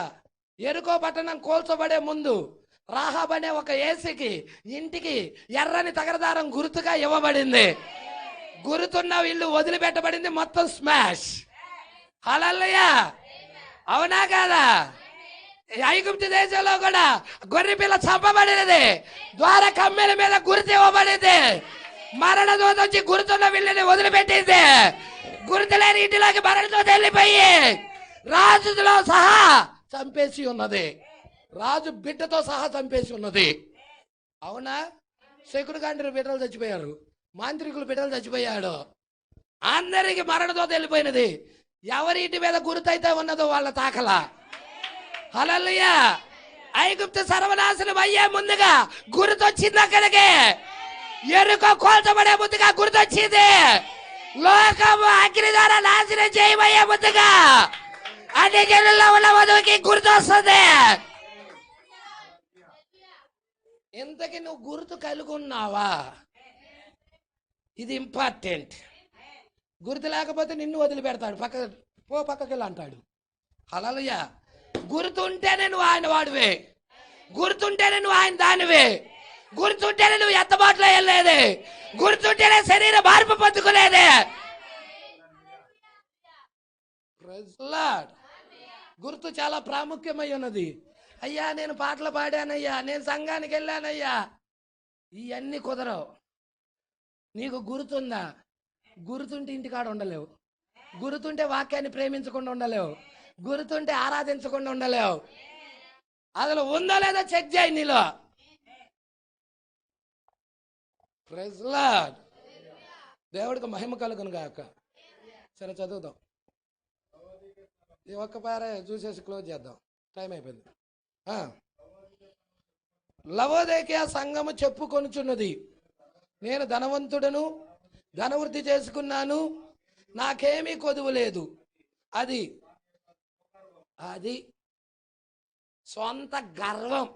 ఎరుకో పట్టణం కోల్చబడే ముందు రాహాబ్ అనే ఒక ఏసికి ఇంటికి ఎర్రని తగరదారం గుర్తుగా ఇవ్వబడింది. గుర్తున్న ఇల్లు వదిలిపెట్టబడింది, మొత్తం స్మాష్. హల్లెలూయా. అవునా కాదా? ఐగుప్తు దేశంలో కూడా గొర్రె పిల్ల చంపబడినది, ద్వార కమ్మెల మీద గుర్తు ఇవ్వబడింది. మరణ దూత వచ్చి గుర్తున్న వీళ్ళని వదిలిపెట్టింది. గుర్తు లేని ఇంటిలోకి మరణతో వెళ్ళిపోయి రాజులో సహా చంపేసి ఉన్నది. రాజు బిడ్డతో సహా చంపేసి ఉన్నది. అవునా? శకుడు గాండ్రి బిడ్డలు చచ్చిపోయారు, మాంత్రికులు బిడ్డలు చచ్చిపోయాడు. అందరికి మరణతో వెళ్ళిపోయినది. ఎవరి ఇంటి మీద గుర్తయితే ఉన్నదో వాళ్ళ తాకల. హల్లెలూయా. ఐగుప్తు సర్వనాశనం అయ్యే ముందుగా గుర్తొచ్చింది. అక్కడికి ఎరుకో కోల్చబడే ముందుగా గుర్తొచ్చింది. లోకము అగ్ని ద్వారా నాశనం చేయబోయే ముందుగా అన్ని జనుల్లో ఉన్న వధువుకి గుర్తొస్తుంది. ఇంతకి నువ్వు గుర్తు కలిగి ఉన్నావా? ఇది ఇంపార్టెంట్. గుర్తు లేకపోతే నిన్ను వదిలిపెడతాడు, పక్కకి వెళ్ళి అంటాడు. హల్లెలూయా. గుర్తుంటేనే నువ్వు ఆయన వాడివే, గుర్తుంటేనే నువ్వు ఆయన దానివే, గుర్తుంటేనే నువ్వు ఎత్తబాటులో వెళ్ళేది, గుర్తుంటేనే శరీర మార్పు పొందుకునేది. గుర్తు చాలా ప్రాముఖ్యమై ఉన్నది. అయ్యా నేను పాటలు పాడానయ్యా, నేను సంఘానికి వెళ్ళానయ్యా, ఇవన్నీ కుదరవు. నీకు గుర్తుందా? గుర్తుంటే ఇంటికాడ ఉండలేవు, గుర్తుంటే వాక్యాన్ని ప్రేమించకుండా ఉండలేవు, గుర్తుంటే ఆరాధించకుండా ఉండలేవు. అసలు ఉందో లేదో చెక్ చేయి నీలో. Praise lord. దేవుడికి మహిమ కలుగును గాక. సరే చదువుదాం. ఈ ఒక్క పారే చూసేసి క్లోజ్ చేద్దాం, టైం అయిపోయింది. లవోదికయ సంఘము చెప్పుకొనుచున్నది, నేను ధనవంతుడను, ధనవృద్ధి చేసుకున్నాను, నాకేమీ కొదువు లేదు. అది అది సొంత గర్వం,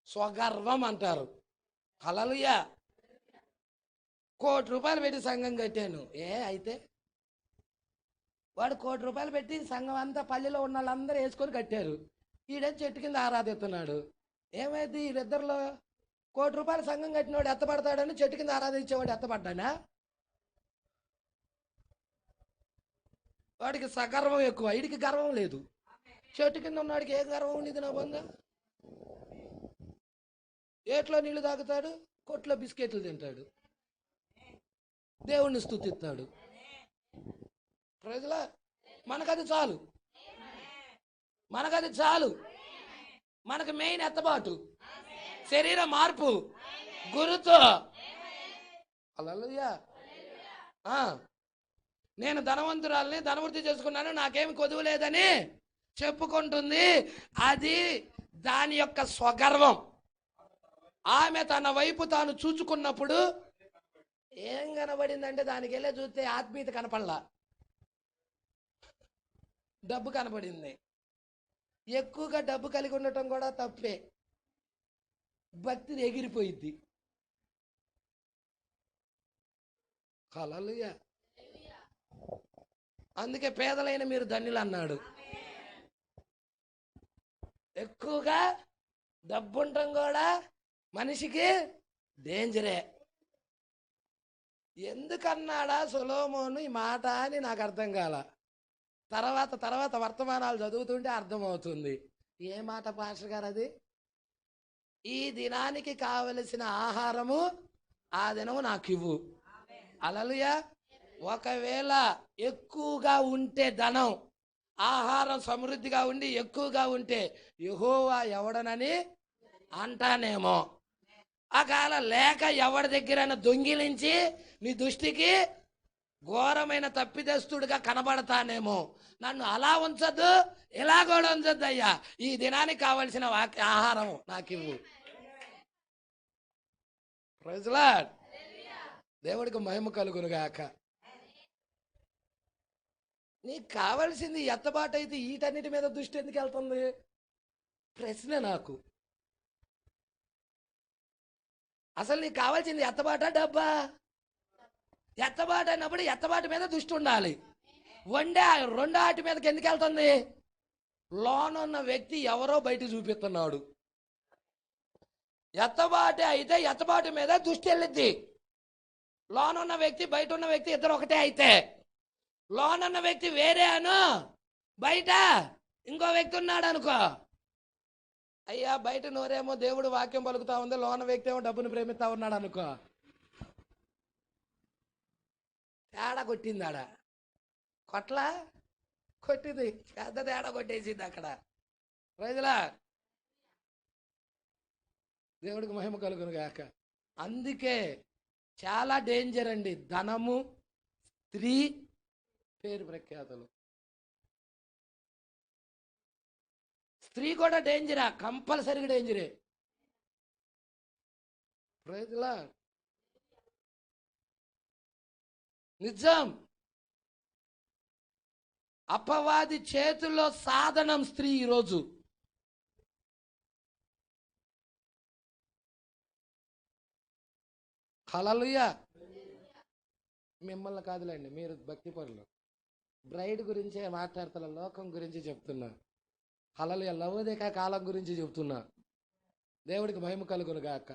స్వగర్వం అంటారు. హల్లెలూయా. ₹1,00,00,000 పెట్టి సంఘం కట్టాను. అయితే వాడు ₹1,00,00,000 పెట్టి సంఘం అంతా పల్లెలో ఉన్న వాళ్ళందరూ వేసుకొని కట్టారు. ఈడే చెట్టు కింద ఆరాధిస్తున్నాడు. ఏమైంది? వీళ్ళిద్దరిలో ₹1,00,00,000 సంఘం కట్టినవాడు ఎత్తపడతాడని చెట్టు కింద ఆరాధించేవాడు ఎత్తపడ్డానా? వాడికి సగర్వం ఎక్కువ, వీడికి గర్వం లేదు. చెట్టు కింద ఉన్నవాడికి ఏ గర్వం ఉండేది? నా బంధ ఏట్లో నీళ్లు తాగుతాడు, కొట్లో బిస్కెట్లు తింటాడు, దేవుణ్ణి స్తుతిస్తాడు. ప్రజల మనకది చాలు, మనకది చాలు. మనకు మెయిన్ ఎత్తబాటు, శరీర మార్పు, గురుతు. హల్లెలూయా. నేను ధనవంతురాలని, ధనవృద్ధి చేసుకున్నాను, నాకేమి కొదువు లేదని చెప్పుకుంటుంది. అది దాని యొక్క స్వగర్వం. ఆమె తన వైపు తాను చూచుకున్నప్పుడు ఏం కనబడిందంటే దానికి వెళ్ళే చూస్తే ఆత్మీయత కనపడలా, డబ్బు కనబడింది. ఎక్కువగా డబ్బు కలిగి ఉండటం కూడా తప్పే, భక్తి ఎగిరిపోయిద్ది. హల్లెలూయా. అందుకే పేదలైన మీరు ధన్యులు అన్నాడు. ఎక్కువగా డబ్బు ఉండటం కూడా మనిషికి డేంజరే. ఎందుకన్నాడా సొలొమోను ఈ మాట అని నాకు అర్థం కాల. తర్వాత వర్తమానాలు చదువుతుంటే అర్థమవుతుంది. ఏ మాట పాస్టర్ గారు అది? ఈ దినానికి కావలసిన ఆహారము ఆ దినము నాకు ఇవ్వు. హల్లెలూయా. ఒకవేళ ఎక్కువగా ఉంటే ధనం, ఆహారం సమృద్ధిగా ఉండి ఎక్కువగా ఉంటే యెహోవా ఎవడనని అంటానేమో. ఒకవేళ లేక ఎవడి దగ్గరైనా దొంగిలించి నీ దృష్టికి ఘోరమైన తప్పిదస్తుడిగా కనబడతానేమో. నన్ను అలా ఉంచద్దు, ఇలా కూడా ఉంచద్దు అయ్యా. ఈ దినానికి కావలసిన ఆహారం నాకు ఇవ్వు. Praise lord. దేవుడికి మహిమ కలుగును గాక. నీకు కావాల్సింది ఎత్తబాటు అయితే వీటన్నిటి మీద దృష్టి ఎందుకు వెళ్తుంది? ప్రశ్న నాకు. అసలు నీకు కావాల్సింది ఎత్తబాట డబ్బా? ఎత్తబాటు అన్నప్పుడు ఎత్తబాటు మీద దృష్టి ఉండాలి. రెండో ఆటి మీదకి ఎందుకు వెళ్తుంది? లోనున్న వ్యక్తి ఎవరో బయట చూపిస్తున్నాడు. ఎత్తబాటు అయితే ఎత్తబాటు మీద దృష్టి వెళ్ళిద్ది. లోనున్న వ్యక్తి బయట ఉన్న వ్యక్తి ఇద్దరు ఒకటే అయితే, లోనున్న వ్యక్తి వేరే అను, బయట ఇంకో వ్యక్తి ఉన్నాడు అనుకో, అయ్యా బయట నోరేమో దేవుడు వాక్యం పలుకుతా ఉంది, లోన వ్యక్తి ఏమో డబ్బును ప్రేమిస్తా ఉన్నాడు అనుకో, తేడా కొట్టిందాడ. కొట్టింది, పెద్ద తేడా కొట్టేసింది అక్కడ. రోజులా దేవుడికి మహిమ కలుగును గాక. అందుకే చాలా డేంజర్ అండి ధనము, స్త్రీ, పేరు ప్రఖ్యాతలు. స్త్రీ కూడా డేంజరా, కంపల్సరీగా డేంజరే. Praise lord. నిజం. అపవాది చేతుల్లో సాధనం స్త్రీ ఈరోజు. హల్లెలూయా. మిమ్మల్ని కాదులేండి, మీరు భక్తి పరులు. బ్రైడ్ గురించే మాట్లాడుతున్నా, లోకం గురించి చెప్తున్నా. హల్లెలూయా. లవోదిక కాలం గురించి చెప్తున్నా. దేవుడికి మహిమ కలుగును గాక.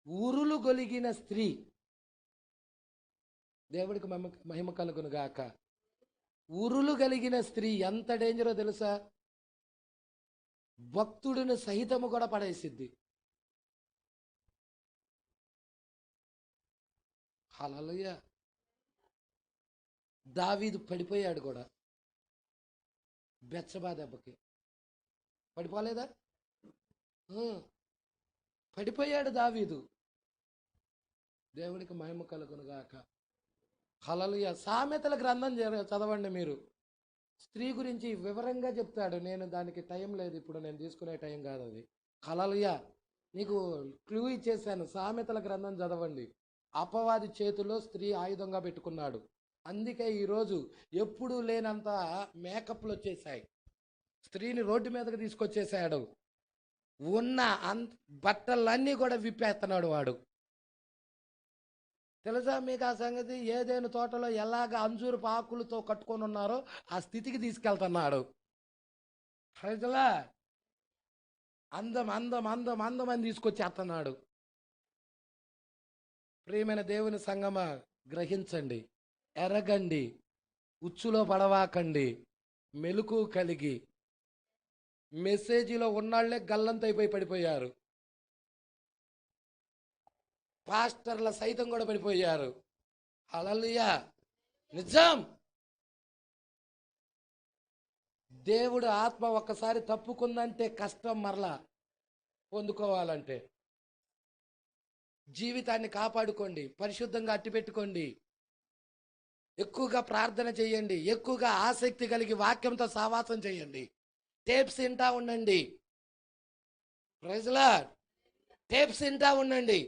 ఉరులు గొలిగిన స్త్రీ, దేవుడికి మహిమ కలుగును గాక. ఉరులు కలిగిన స్త్రీ ఎంత డేంజరో తెలుసా? భక్తుడిని సహితము కూడా పడేసిద్ది. హల్లెలూయా. దావీదు పడిపోయాడు కూడా బెత్షెబా దెబ్బకి. పడిపోలేదా? పడిపోయాడు దావీదు. దేవుడికి మహిమ కలుగును గాక. హల్లెలూయా. సామెతల గ్రంథం చదవండి మీరు. స్త్రీ గురించి వివరంగా చెప్తాడు. నేను దానికి టైం లేదు, ఇప్పుడు నేను తీసుకునే టైం కాదు అది. హల్లెలూయా. నీకు క్లూ ఇచ్చేసాను. సామెతల గ్రంథం చదవండి. అపవాది చేతిలో స్త్రీ ఆయుధంగా పెట్టుకున్నాడు. అందుకే ఈరోజు ఎప్పుడూ లేనంత మేకప్లు వచ్చేసాయి. స్త్రీని రోడ్డు మీదకి తీసుకొచ్చేసాడు. ఉన్న బట్టలన్నీ కూడా విప్పేస్తున్నాడు వాడు. తెలుసా మీకు ఆ సంగతి? ఏదేను తోటలో ఎలాగ అంజూరు ఆకులతో కట్టుకొని ఉన్నారో ఆ స్థితికి తీసుకెళ్తున్నాడు. ప్రజలా అందమని తీసుకొచ్చేస్తున్నాడు. ప్రియమైన దేవుని సంగమా, గ్రహించండి, ఎరగండి, ఉచ్చులో పడవాకండి, మెలకు కలిగి. మెసేజీలో ఉన్నాళ్లే గల్లంతైపోయి పడిపోయారు. పాస్టర్ల సైతం కూడా పడిపోయారు. హల్లెలూయా. నిజం. దేవుడు ఆత్మ ఒక్కసారి తప్పుకుందంటే కష్టం మరలా పొందుకోవాలంటే. జీవితాన్ని కాపాడుకోండి, పరిశుద్ధంగా అట్టిపెట్టుకోండి, ఎక్కువగా ప్రార్థన చేయండి, ఎక్కువగా ఆసక్తి కలిగి వాక్యంతో సహవాసం చేయండి, టేప్స్ వింటా ఉండండి. Praise lord. టేప్స్ వింటా ఉండండి.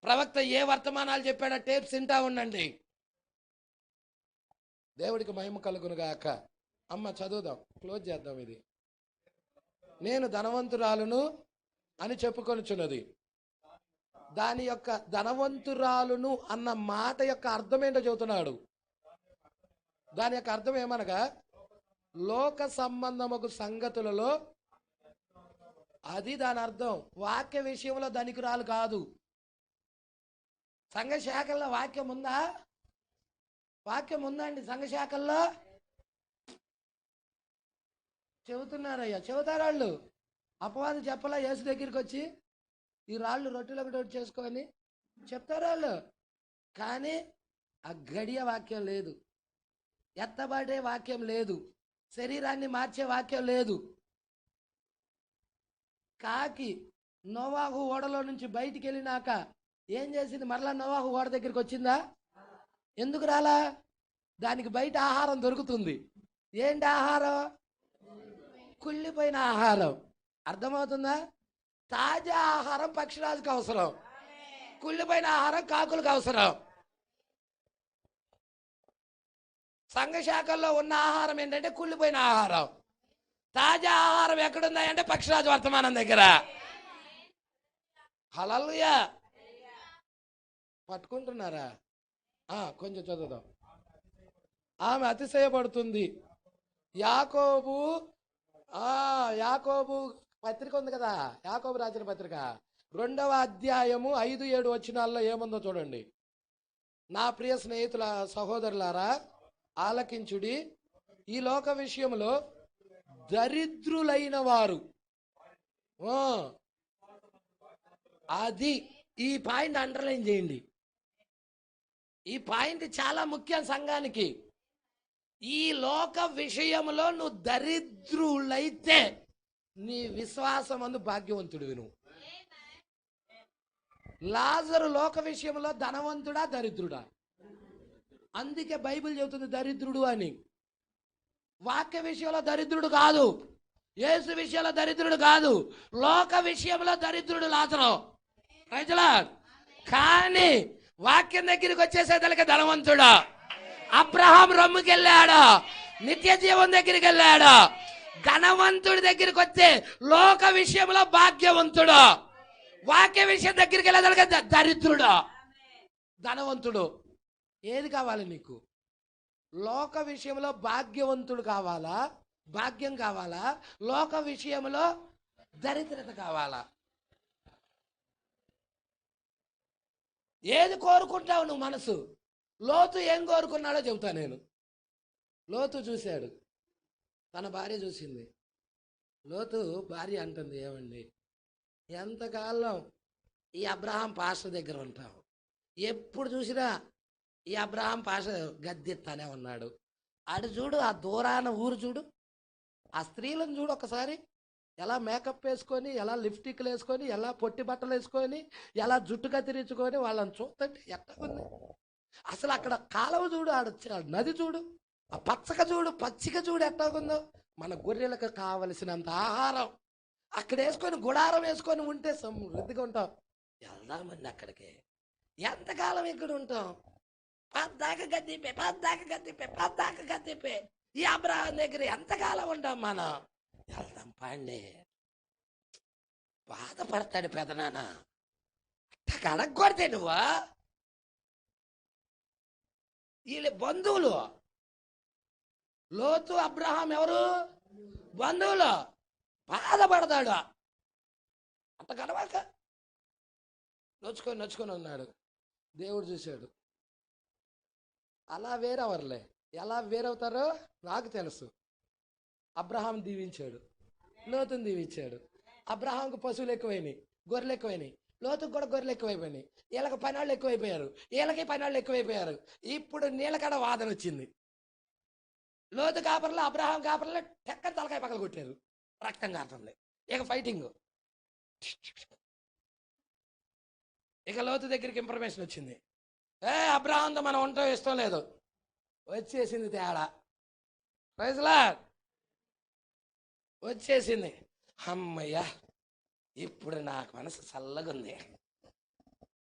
ప్రవక్త ఏ వర్తమానాలు చెప్పాడో టేప్స్ వింటా ఉండండి. దేవుడికి మహిమ కలుగును గాక. అమ్మ చదువుదాం, క్లోజ్ చేద్దాం ఇది. నేను ధనవంతురాలును అని చెప్పుకొనుచున్నది. దాని యొక్క ధనవంతురాలును అన్న మాట యొక్క అర్థం ఏంటో చెబుతున్నాడు. దాని యొక్క అర్థం ఏమనగా లోక సంబంధముకు సంగతులలో, అది దాని అర్థం. వాక్య విషయంలో ధనికురాలు కాదు. సంఘ శాఖల్లో వాక్యం ఉందా? వాక్యం ఉందండి సంఘ శాఖల్లో. చెబుతున్నారయ్యా, చెబుతారు వాళ్ళు. అపవాది చెప్పలా యేసు దగ్గరికి వచ్చి ఈ రాళ్ళు రొట్టెలు ఒకటి చేసుకొని చెప్తారు వాళ్ళు. కానీ ఆ గడియ వాక్యం లేదు, ఎత్తబడే వాక్యం లేదు, శరీరాన్ని మార్చే వాక్యం లేదు. కాకి నోవాహు ఓడలో నుంచి బయటికి వెళ్ళినాక ఏం చేసింది? మరలా నోవాహు ఓడ దగ్గరికి వచ్చిందా? ఎందుకు రాలా? దానికి బయట ఆహారం దొరుకుతుంది. ఏంటి ఆహారం? కుళ్ళిపోయిన ఆహారం. అర్థమవుతుందా? తాజా ఆహారం పక్షిరాజుకు అవసరం, కుళ్ళిపోయిన ఆహారం కాకులకు అవసరం. సంఘ శాఖల్లో ఉన్న ఆహారం ఏంటంటే కుళ్ళిపోయిన ఆహారం. తాజా ఆహారం ఎక్కడుందంటే పక్షిరాజు వర్తమానం దగ్గర. హల్లెలూయా. పట్టుకుంటున్నారా? కొంచెం చదువుదాం. ఆమె అతిశయపడుతుంది. యాకోబు పత్రిక ఉంది కదా, యాకోబు రాసిన పత్రిక 2వ అధ్యాయము 5-7 వచనాల్లో ఏముందో చూడండి. నా ప్రియ స్నేహితుల సహోదరులారా, ఆలకించుడి. ఈ లోక విషయంలో దరిద్రులైన వారు, అది ఈ పాయింట్ అండర్లైన్ చేయండి. ఈ పాయింట్ చాలా ముఖ్యం సంఘానికి. ఈ లోక విషయంలో నువ్వు దరిద్రులైతే నీ విశ్వాసం అందు భాగ్యవంతుడివి నువ్వు. లాజరు లోక విషయంలో ధనవంతుడా దరిద్రుడా? అందుకే బైబిల్ చెబుతుంది దరిద్రుడు అని. వాక్య విషయంలో దరిద్రుడు కాదు, యేసు విషయంలో దరిద్రుడు కాదు, లోక విషయంలో దరిద్రుడు లాజరు. కానీ వాక్యం దగ్గరికి వచ్చేసేదలకి ధనవంతుడు. అబ్రహాం రొమ్ముకి వెళ్ళాడు, నిత్య జీవం దగ్గరికి వెళ్ళాడు. ధనవంతుడి దగ్గరికి వస్తే లోక విషయంలో భాగ్యవంతుడు, వాక్య విషయం దగ్గరికి వెళ్ళేదలకి దరిద్రుడు. ధనవంతుడు ఏది కావాలి నీకు? లోక విషయంలో భాగ్యవంతుడు కావాలా, భాగ్యం కావాలా? లోక విషయంలో దరిద్రత కావాలా? ఏది కోరుకుంటావు నువ్వు మనసు? లోతు ఏం కోరుకున్నాడో చెబుతా నేను. లోతు చూశాడు, తన భార్య చూసింది. లోతు భార్య అంటుంది, ఏమండి ఎంతకాలం ఈ అబ్రహాం పాస్టర్ దగ్గర ఉంటావు? ఎప్పుడు చూసినా ఈ అబ్రహాం పాస్టర్ గద్దెత్తానే ఉన్నాడు. ఆడు చూడు, ఆ దూరాన ఊరు చూడు, ఆ స్త్రీలను చూడు ఒకసారి, ఎలా మేకప్ వేసుకొని, ఎలా లిప్స్టిక్లు వేసుకొని, ఎలా పొట్టి బట్టలు వేసుకొని, ఎలా జుట్టు కత్తిరించుకొని వాళ్ళని చూస్తుంటే ఎట్లా ఉంది అసలు. అక్కడ కాలువ చూడు, ఆడ నది చూడు, ఆ పచ్చక చూడు, పచ్చిక చూడు ఎట్టాగుందో. మన గొర్రెలకు కావలసినంత ఆహారం అక్కడ వేసుకొని, గుడారం వేసుకొని ఉంటే సమృద్ధిగా ఉంటాం. వెళ్దామండి అక్కడికి. ఎంతకాలం ఇక్కడ ఉంటాం? పద్దాక గద్దిపే ఈ అబ్రహాం దగ్గర ఎంతకాలం ఉంటాం మనం? వెళ్దాం పాండే. బాధపడతాడు పెదనాన్న. అడగొడితే నువ్వా? వీళ్ళ బంధువులు. లోతు అబ్రహాం ఎవరు? బంధువులు. బాధపడతాడు. అంత గడవాక నొచ్చుకొని ఉన్నాడు. దేవుడు చూశాడు. అలా వేరవర్లే. ఎలా వేరవుతారో నాకు తెలుసు. అబ్రహాం దీవించాడు, లోతుని దీవించాడు. అబ్రహాంకు పశువులు ఎక్కువైనాయి, గొర్రెలు ఎక్కువైనాయి. లోతుకు కూడా గొర్రెలు ఎక్కువైపోయినాయి. వీళ్ళకి పనివాళ్ళు ఎక్కువైపోయారు, వీళ్ళకి పనివాళ్ళు ఎక్కువైపోయారు. ఇప్పుడు నీళ్ళకాడ వాదన వచ్చింది. లోతు కాపర్లు అబ్రహాం కాపర్లు టెక్కని తలకాయ పక్కన కొట్టారు, రక్తం కారుతుంది. ఇక ఫైటింగ్. ఇక లోతు దగ్గరికి ఇన్ఫర్మేషన్ వచ్చింది, అబ్రహాంతో మనం ఉండటం ఇష్టం లేదు. వచ్చేసింది తేడా. Praise Lord. వచ్చేసింది. అమ్మయ్యా, ఇప్పుడు నాకు మనసు చల్లగుంది.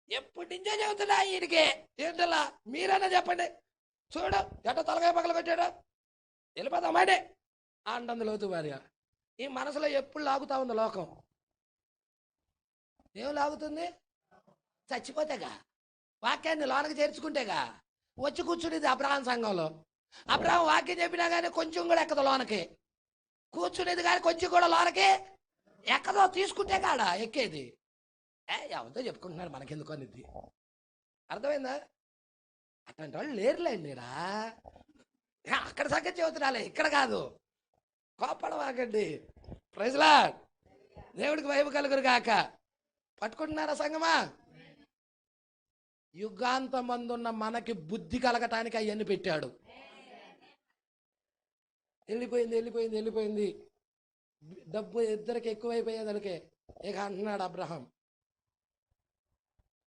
ఎప్పటి నుంచో చెబుతున్నా ఈయనకి, ఏంటలా మీరైనా చెప్పండి. చూడు ఎట్ట తలకాయ పగల పెట్టాడు, వెళ్ళిపోతామాడే అంటుంది లోతు భార్య. ఈ మనసులో ఎప్పుడు లాగుతా ఉంది లోకం. ఏం లాగుతుంది? చచ్చిపోతేగా, వాక్యాన్ని లోనకి చేర్చుకుంటేగా. వచ్చి కూర్చునేది అబ్రహాం సంఘంలో. అబ్రహాం వాక్యం చెప్పినా కానీ కొంచెం కూడా ఎక్కదు లోనకి, కూర్చునేది కానీ కొంచెం కూడా లోనకి ఎక్కదో, తీసుకుంటే కాడ ఎక్కేది. ఎవరితో చెప్పుకుంటున్నాడు మనకెందుకు అనేది అర్థమైందా? అట్లాంటి వాళ్ళు లేరులేండి రా. అక్కడ సంగతి చెబుతున్నాలే, ఇక్కడ కాదు. కోపడవాకండి. Praise lord. దేవుడికి వైపు కలుగురు గాక. పట్టుకుంటున్నారా సంగమా? యుగాంతమందున్న మనకి బుద్ధి కలగటానికి అవన్నీ పెట్టాడు. వెళ్ళిపోయింది. డబ్బు ఇద్దరికి ఎక్కువైపోయేదలకే ఇక అంటున్నాడు అబ్రహాం.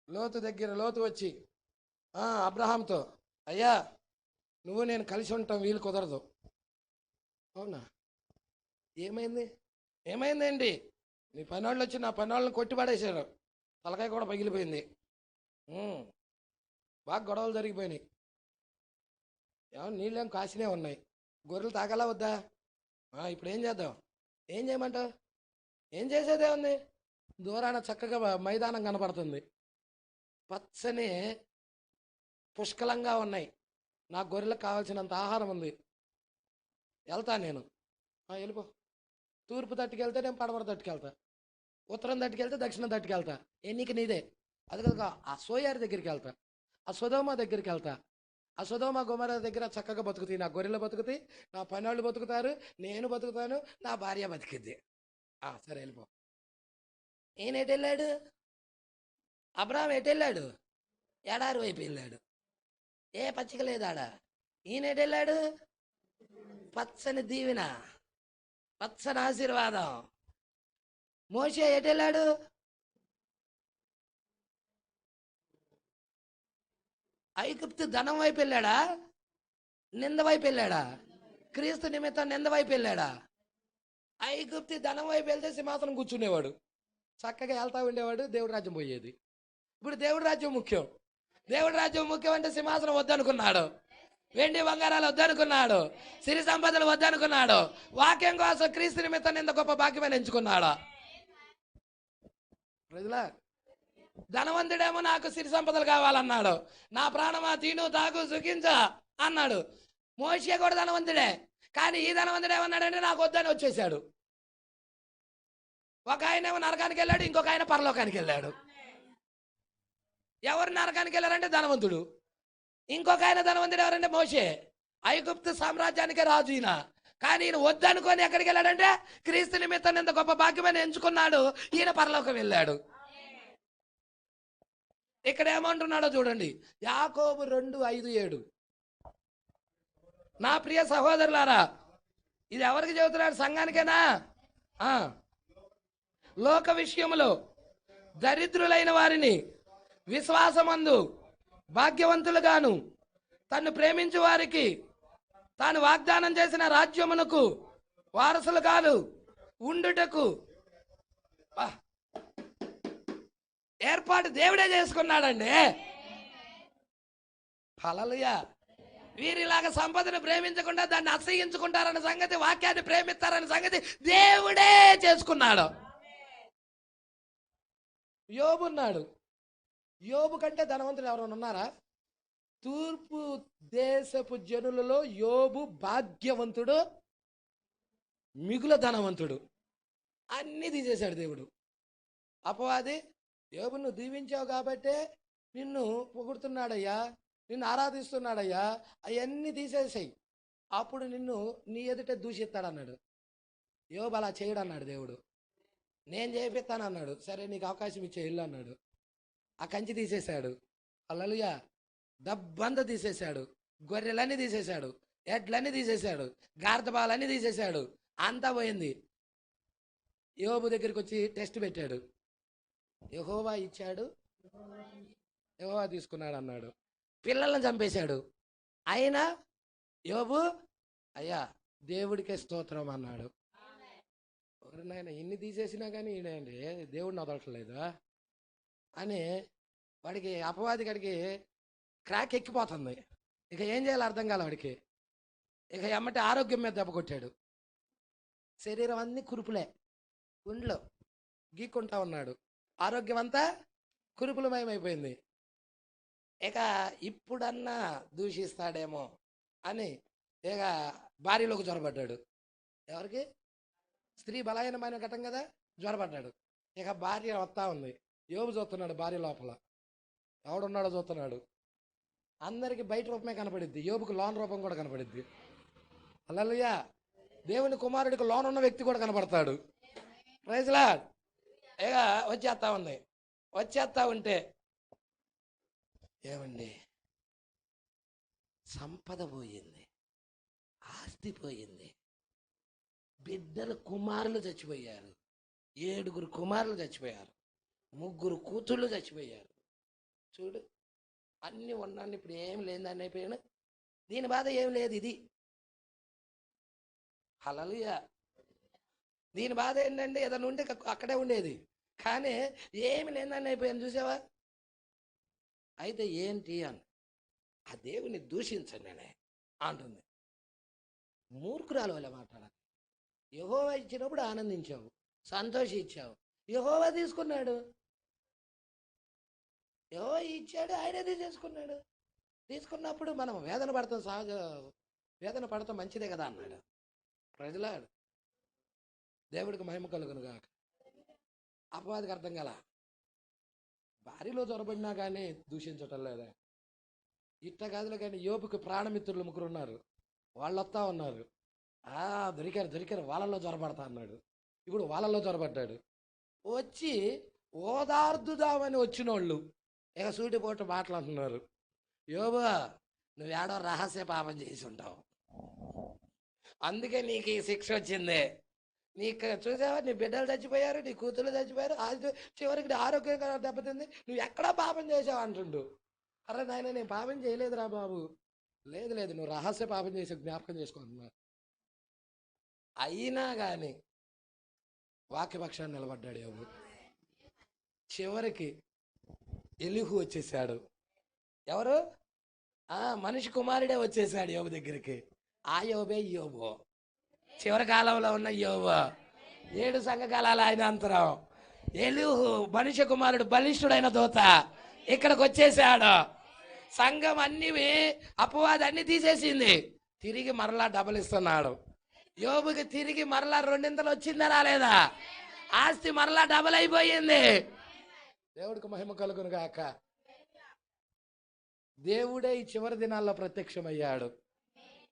లోతు వచ్చి అబ్రహాంతో, అయ్యా నువ్వు నేను కలిసి ఉంటాం వీలు కుదరదు. అవునా? ఏమైందండి? నీ పనోళ్ళు వచ్చి నా పనోళ్ళని కొట్టిపడేశారు, తలకాయ కూడా పగిలిపోయింది, బాగా గొడవలు జరిగిపోయినాయి. నీళ్ళేం కాసినే ఉన్నాయి, గొర్రెలు తాగాలా వద్దా? ఇప్పుడు ఏం చేద్దాం? ఏం చేయమంటావు? ఏం చేసేదే ఉంది? దూరాన చక్కగా మైదానం కనపడుతుంది, పచ్చని పుష్కలంగా ఉన్నాయి, నా గొర్రెలకు కావాల్సినంత ఆహారం ఉంది, వెళ్తా నేను. వెళ్ళిపో. తూర్పు తట్టుకెళ్తే నేను పడమర తట్టుకెళ్తా, ఉత్తరం తట్టుకెళ్తే దక్షిణం తట్టుకెళ్తా, ఎన్నిక నీదే. అది కదా, ఆ సోయారి దగ్గరికి వెళ్తా, ఆ సొదోమ దగ్గరికి వెళ్తా, ఆ సొదోమ గుమర దగ్గర చక్కగా బతుకుతాయి, నా గొర్రెలు బతుకుతాయి, నా పనివాళ్ళు బతుకుతారు, నేను బతుకుతాను, నా భార్య బతికిద్ది. సరే వెళ్ళిపో. ఈయన ఎటు వెళ్ళాడు? అబ్రహాం ఎటు వెళ్ళాడు? ఎడారి వైపు వెళ్ళాడు, ఏ పచ్చిక లేదాడా. ఈయన ఎటు వెళ్ళాడు? పచ్చని దీవెన, పచ్చని ఆశీర్వాదం. మోషే ఎటు వెళ్ళాడు? ఐగుప్తు ధనం వైపు వెళ్ళాడా? నింద వైపు వెళ్ళాడా? క్రీస్తు నిమిత్తం నింద వైపు వెళ్ళాడా? ఐగుప్తి ధనం వైపు వెళ్తే సింహాసనం కూర్చునేవాడు, చక్కగా వెళ్తా ఉండేవాడు, దేవుడి రాజ్యం పోయేది. ఇప్పుడు దేవుడి రాజ్యం ముఖ్యం. దేవుడి రాజ్యం ముఖ్యం అంటే సింహాసనం వద్దనుకున్నాడు, వెండి బంగారాలు వద్దనుకున్నాడు, సిరి సంపదలు వద్దనుకున్నాడు, వాక్యం కోసం క్రీస్తు నిమిత్తం నింద గొప్ప భాగ్యమని ఎంచుకున్నాడు. ప్రజలా, ధనవంతుడేమో నాకు సిరి సంపదలు కావాలన్నాడు, నా ప్రాణమా తిను తాగు సుఖించా అన్నాడు. మోషే కూడా ధనవంతుడే, కానీ ఈ ధనవంతుడు ఏమన్నాడంటే నాకు వద్దని వచ్చేసాడు. ఒక ఆయన ఏమో నరకానికి వెళ్ళాడు, ఇంకొక ఆయన పరలోకానికి వెళ్ళాడు. ఎవరు నరకానికి వెళ్ళారంటే ధనవంతుడు, ఇంకొక ఆయన ధనవంతుడు ఎవరంటే మోషే, ఐగుప్తు సామ్రాజ్యానికి రాజు ఈయన. కానీ ఈయన వద్దనుకొని ఎక్కడికి వెళ్ళాడంటే క్రీస్తు నిమిత్తం ఇంత గొప్ప భాగ్యమని ఎంచుకున్నాడు, ఈయన పరలోకం వెళ్ళాడు. ఇక్కడ ఏమంటున్నాడో చూడండి, యాకోబు 2:5-7. నా ప్రియ సహోదరులారా, ఇది ఎవరికి చెబుతున్నాడు? సంఘానికేనా? లోక విషయములో దరిద్రులైన వారిని విశ్వాసమందు భాగ్యవంతులుగాను, తను ప్రేమించు వారికి తాను వాగ్దానం చేసిన రాజ్యమునకు వారసులు కాదు ఉండుటకు ఏర్పాటు దేవుడే చేసుకున్నాడండి. హల్లెలూయా. వీరిలాగా సంపదను ప్రేమించకుండా దాన్ని అసహ్యించుకుంటారన్న సంగతి, వాక్యాన్ని ప్రేమిస్తారన్న సంగతి దేవుడే చేసుకున్నాడు. యోబు ఉన్నాడు. యోబు కంటే ధనవంతుడు ఎవరైనా ఉన్నారా? తూర్పు దేశపు జనులలో యోబు భాగ్యవంతుడు, మిగుల ధనవంతుడు. అన్నీ తీసేశాడు దేవుడు. అపవాది, యోబు నువ్వు దీవించావు కాబట్టే నిన్ను పొగుడుతున్నాడయ్యా, నిన్ను ఆరాధిస్తున్నాడయ్యా, అవన్నీ తీసేసాయి, అప్పుడు నిన్ను నీ ఎదుట దూషిస్తాడన్నాడు. యోబు అలా చేయడు అన్నాడు దేవుడు. నేను చేపిస్తానన్నాడు. సరే నీకు అవకాశం ఇచ్చే ఇల్లు అన్నాడు. ఆ కంచి తీసేశాడు. హల్లెలూయా. డబ్బంతా తీసేశాడు, గొర్రెలన్నీ తీసేశాడు, ఎడ్లన్నీ తీసేశాడు, గార్దబాలన్నీ తీసేశాడు, అంతా పోయింది. యోబు దగ్గరికి వచ్చి టెస్ట్ పెట్టాడు. యెహోవా ఇచ్చాడు, యెహోవా తీసుకున్నాడు అన్నాడు. పిల్లలను చంపేశాడు. అయినా యోబు అయ్యా దేవుడికే స్తోత్రం అన్నాడు. నాయన ఇన్ని తీసేసినా కానీ ఈయనండి దేవుడిని వదలట్లేదా అని వాడికి, అపవాది గడికి క్రాక్ ఎక్కిపోతుంది. ఇక ఏం చేయాలో అర్థం కాల వాడికి. ఇక ఎమ్మటి ఆరోగ్యం మీద దెబ్బ కొట్టాడు. శరీరం అన్ని కురుపులే, గుండెలో గీక్కుంటా ఉన్నాడు, ఆరోగ్యం అంతా కురుపులమయమైపోయింది. ఇక ఇప్పుడన్నా దూషిస్తాడేమో అని ఇక భార్యలోకి జ్వరపడ్డాడు. ఎవరికి? స్త్రీ బలహీనమైన ఘటం కదా, జ్వరపడ్డాడు. ఇక భార్య వస్తా ఉంది. యోబు చూస్తున్నాడు భార్య లోపల, ఎవడున్నాడో చూస్తున్నాడు. అందరికి బయట రూపమే కనపడిద్ది, యోబుకు లోన్ రూపం కూడా కనపడిద్ది. హల్లెలూయా. దేవుని కుమారుడికి లోన్ ఉన్న వ్యక్తి కూడా కనపడతాడు. Praise Lord. ఇక వచ్చేస్తా ఉంటే ఏమండి, సంపద పోయింది, ఆస్తి పోయింది, బిడ్డలు కుమారులు చచ్చిపోయారు, 7 కుమారులు చచ్చిపోయారు, 3 కూతుళ్ళు చచ్చిపోయారు. చూడు, అన్నీ ఉన్నాను, ఇప్పుడు ఏం లేదని అయిపోయాను. దీని బాధ ఏం లేదు. ఇది హల్లెలూయా. దీని బాధ ఏంటంటే ఏదైనా ఉంటే అక్కడే ఉండేది, కానీ ఏమి లేదని అయిపోయాను. చూసావా? అయితే ఏంటి అని ఆ దేవుని దూషించండి నేనే అంటుంది. మూర్ఖురాలు వల్ల మాట్లాడాలి. యెహోవా ఇచ్చినప్పుడు ఆనందించావు, సంతోషించావు. యెహోవా తీసుకున్నాడు, యెహోవా ఇచ్చాడు, ఆయనే తీసేసుకున్నాడు. తీసుకున్నప్పుడు మనం వేదన పడతాం, సహజ వేదన పడతాం, మంచిదే కదా అన్నాడు. ప్రజలాడు దేవుడికి మహిమ కలుగును గాక. అపవాదికి అర్థం కల, భార్యలో చొరబడినా కానీ దూషించటం లేదా? ఇట్ట కాదులే. కానీ యోబుకి ప్రాణమిత్రులు 3 ఉన్నారు, వాళ్ళు వస్తా ఉన్నారు. దొరికారు, వాళ్ళల్లో జ్వరపడతా అన్నాడు. ఇప్పుడు వాళ్ళల్లో జ్వరపడ్డాడు. వచ్చి ఓదార్దుదామని వచ్చినోళ్ళు ఇక సూటిపోటు మాట్లాడుతున్నారు. యోబు, నువ్వేడో రహస్య పాపం చేసి ఉంటావు, అందుకే నీకు ఈ శిక్ష వచ్చింది. నీకు చూసావా, నీ బిడ్డలు చచ్చిపోయారు, నీ కూతుళ్ళు చచ్చిపోయారు, చివరికి నీ ఆరోగ్యం దెబ్బతింది, నువ్వు ఎక్కడా పాపం చేసావు అంటుండు. అరే నాయన, నేను పాపం చేయలేదురా బాబు. లేదు, నువ్వు రహస్య పాపం చేసి జ్ఞాపకం చేసుకుంటున్నా. అయినా కానీ వాక్యపక్షాన్ని నిలబడ్డాడు యోబు. చివరికి ఎలీహు వచ్చేసాడు. ఎవరు? మనిషి కుమారుడే వచ్చేసాడు యోబు దగ్గరికి. ఆ యోబే యోబు, చివరి కాలంలో ఉన్న యోబు. 7 సంఘకాలాలు ఆయన అంతరం. ఎలీహు మనిషి కుమారుడు, బలిష్ఠుడైన దూత ఇక్కడికి వచ్చేసాడు. సంఘం అన్ని అపవాది అన్ని తీసేసింది, తిరిగి మరలా డబల్ ఇస్తున్నాడు. యోబుకి తిరిగి మరలా 2 వచ్చిందా రాలేదా? ఆస్తి మరలా డబల్ అయిపోయింది. దేవుడికి మహిమ కలుగును గాక. దేవుడే ఈ చివరి దినాల్లో ప్రత్యక్షమయ్యాడు.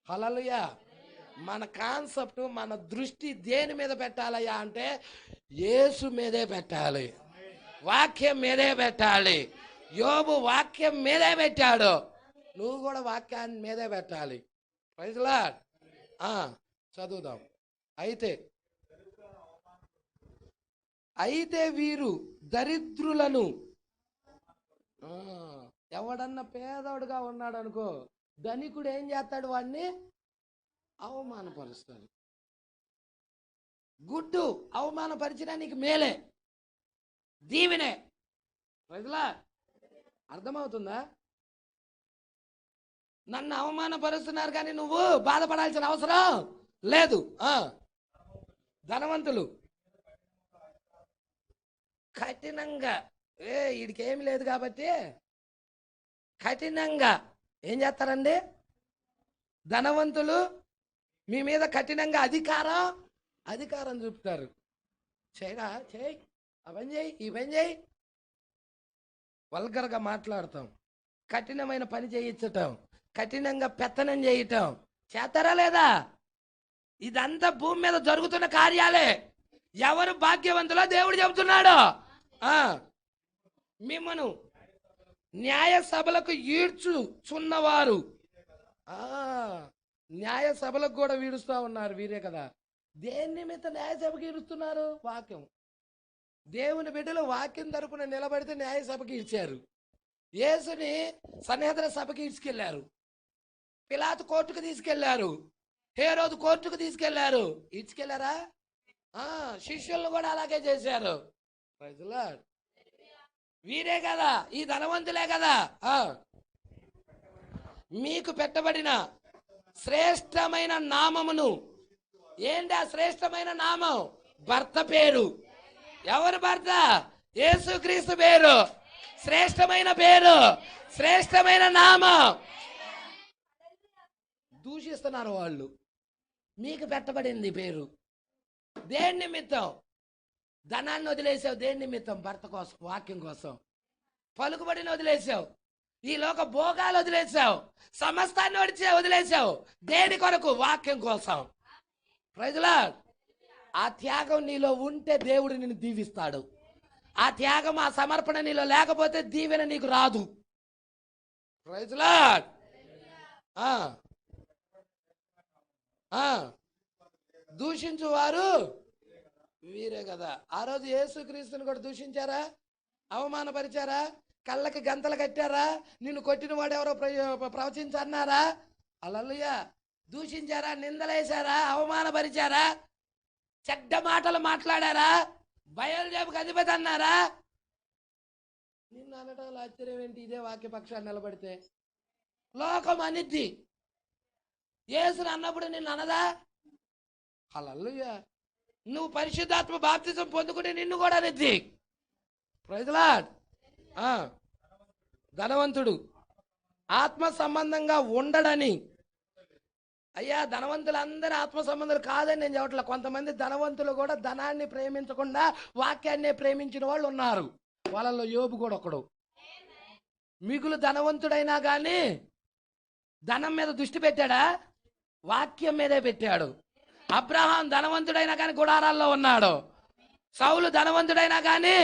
హల్లెలూయా. మన కాన్సెప్ట్, మన దృష్టి దేని మీద పెట్టాలయ్యా అంటే యేసు మీదే పెట్టాలి, వాక్యం మీదే పెట్టాలి. యోబు వాక్యం మీదే పెట్టాడు, నువ్వు కూడా వాక్యాన్ని మీదే పెట్టాలి. Praise Lord. చదువుదాం. అయితే వీరు దరిద్రులను, ఎవడన్నా పేదోడుగా ఉన్నాడు అనుకో, ధనికుడు ఏం చేస్తాడు? వాడిని అవమానపరుస్తాడు. గుడ్డు అవమానపరిచినా నీకు మేలే, దీవెనే. ప్రజలా అర్థమవుతుందా? నన్ను అవమానపరుస్తున్నారు కానీ నువ్వు బాధపడాల్సిన అవసరం లేదు. ధనవంతులు కఠినంగా, వీడికి ఏమి లేదు కాబట్టి కఠినంగా ఏం చేస్తారండి? ధనవంతులు మీ మీద కఠినంగా అధికారం చూపుతారు. చేయి, అవని చేయి, ఈ పని చేయి. వల్గర్గా మాట్లాడతాం, కఠినమైన పని చేయించటం, కఠినంగా పెత్తనం చేయటం చేస్తారా లేదా? ఇదంతా భూమి మీద జరుగుతున్న కార్యాలే. ఎవరు భాగ్యవంతులో దేవుడు చెబుతున్నాడు. మిమ్మను న్యాయ సభలకు ఈడ్చుచున్నవారు, న్యాయ సభలకు కూడా వీడుస్తూ ఉన్నారు. వీరే కదా. దేని నిమిత్తం న్యాయ సభకి ఈడుస్తున్నారు? వాక్యం. దేవుని బిడ్డలు వాక్యం తరపున నిలబడితే న్యాయ సభకి ఇచ్చారు. యేసుని సన్నిహితుల సభకి ఇడ్చుకెళ్లారు, పిలాతు కోర్టుకు తీసుకెళ్లారు, హేరోదు కోర్టుకు తీసుకెళ్లారు. ఇడ్చుకెళ్లారా? శిష్యులను కూడా అలాగే చేశారు. Praise Lord. వీరే కదా, ఈ ధనవంతులే కదా. మీకు పెట్టబడిన శ్రేష్టమైన నామమును, ఏంటి ఆ శ్రేష్టమైన నామం? భర్త పేరు. ఎవరు భర్త? యేసుక్రీస్తు పేరు. శ్రేష్టమైన పేరు, శ్రేష్టమైన నామం. దూషిస్తున్నారు వాళ్ళు. మీకు పెట్టబడింది పేరు. దేని నిమిత్తం? ధనాన్ని వదిలేసావు. దేని నిమిత్తం? భర్త కోసం, వాక్యం కోసం. పలుకుబడిని వదిలేసావు. ఈ లోక భోగాలు వదిలేసావు. సమస్తాన్ని వదిలేసావు. దేని కొరకు? వాక్యం కోసం. Praise Lord. ఆ త్యాగం నీలో ఉంటే దేవుడు నిన్ను దీవిస్తాడు. ఆ త్యాగం, ఆ సమర్పణ నీలో లేకపోతే దీవెన నీకు రాదు. Praise lord. దూషించువారు వీరే కదా. ఆ రోజు యేసుక్రీస్తుని కూడా దూషించారా? అవమానపరిచారా? కళ్ళకి గంతలు కట్టారా? నిన్ను కొట్టిన వాడు ఎవరో ప్రవచించన్నారా? హల్లెలూయా. దూషించారా? నిందలేశారా? అవమానపరిచారా? చెడ్డ మాటలు మాట్లాడారా? బయలుదేపుకు అధిపతి అన్నారా? నిన్ను అనటంలో ఆశ్చర్యం ఏంటి? ఇదే వాక్యపక్షాన్ని నిలబడితే లోకం అనిద్ది. యేసుని అన్నప్పుడు నిన్ను అనదా? హల్లెలూయా. నువ్వు పరిశుద్ధాత్మ బాప్తిజం పొందుకుంటే నిన్ను కూడా అనిద్ది. Praise lord. ధనవంతుడు ఆత్మ సంబంధంగా ఉండడని. అయ్యా, ధనవంతులందరూ ఆత్మ సంబంధాలు కాదని నేను చెప్పట్లా. కొంతమంది ధనవంతులు కూడా ధనాన్ని ప్రేమించకుండా వాక్యాన్నే ప్రేమించిన వాళ్ళు ఉన్నారు. వాళ్ళలో యోబు కూడా ఒకడు. మిగులు ధనవంతుడైనా కానీ ధనం మీద దృష్టి పెట్టాడా? వాక్యం మీదే పెట్టాడు. అబ్రహాం ధనవంతుడైనా కానీ గుడారాల్లో ఉన్నాడు. సౌలు ధనవంతుడైనా కానీ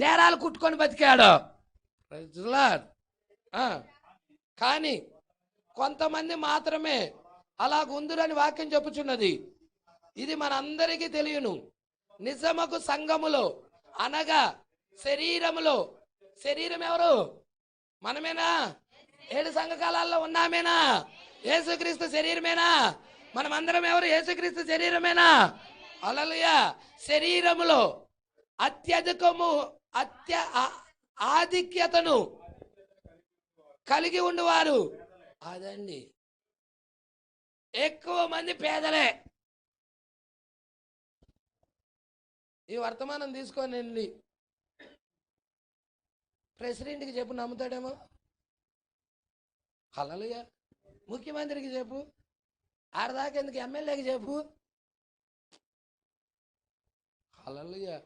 డేరాలు కుట్టుకొని బతికాడు. కానీ కొంతమంది మాత్రమే అలాగుందురని వాక్యం చెప్పుచున్నది. ఇది మనందరికీ తెలియను. నిజముకు సంఘములో అనగా శరీరములో, శరీరం ఎవరు? మనమేనా? 7 సంఘకాలాల్లో ఉన్నామేనా? యేసుక్రీస్తు శరీరమేనా? మనమందరం ఎవరు? యేసుక్రీస్తు శరీరమేనా? హల్లెలూయా. శరీరములో అత్యధికము ఆధిక్యతను కలిగి ఉండేవారు అదండి. ఎక్కువ మంది పేదలే. ఈ వర్తమానం తీసుకొని వెళ్ళి ప్రెసిడెంట్కి చెప్పు, నమ్ముతాడేమో. హల్లెలూయా. ముఖ్యమంత్రికి చెప్పు, ఆడదాకెందుకు ఎమ్మెల్యేకి చెప్పు. హల్లెలూయా.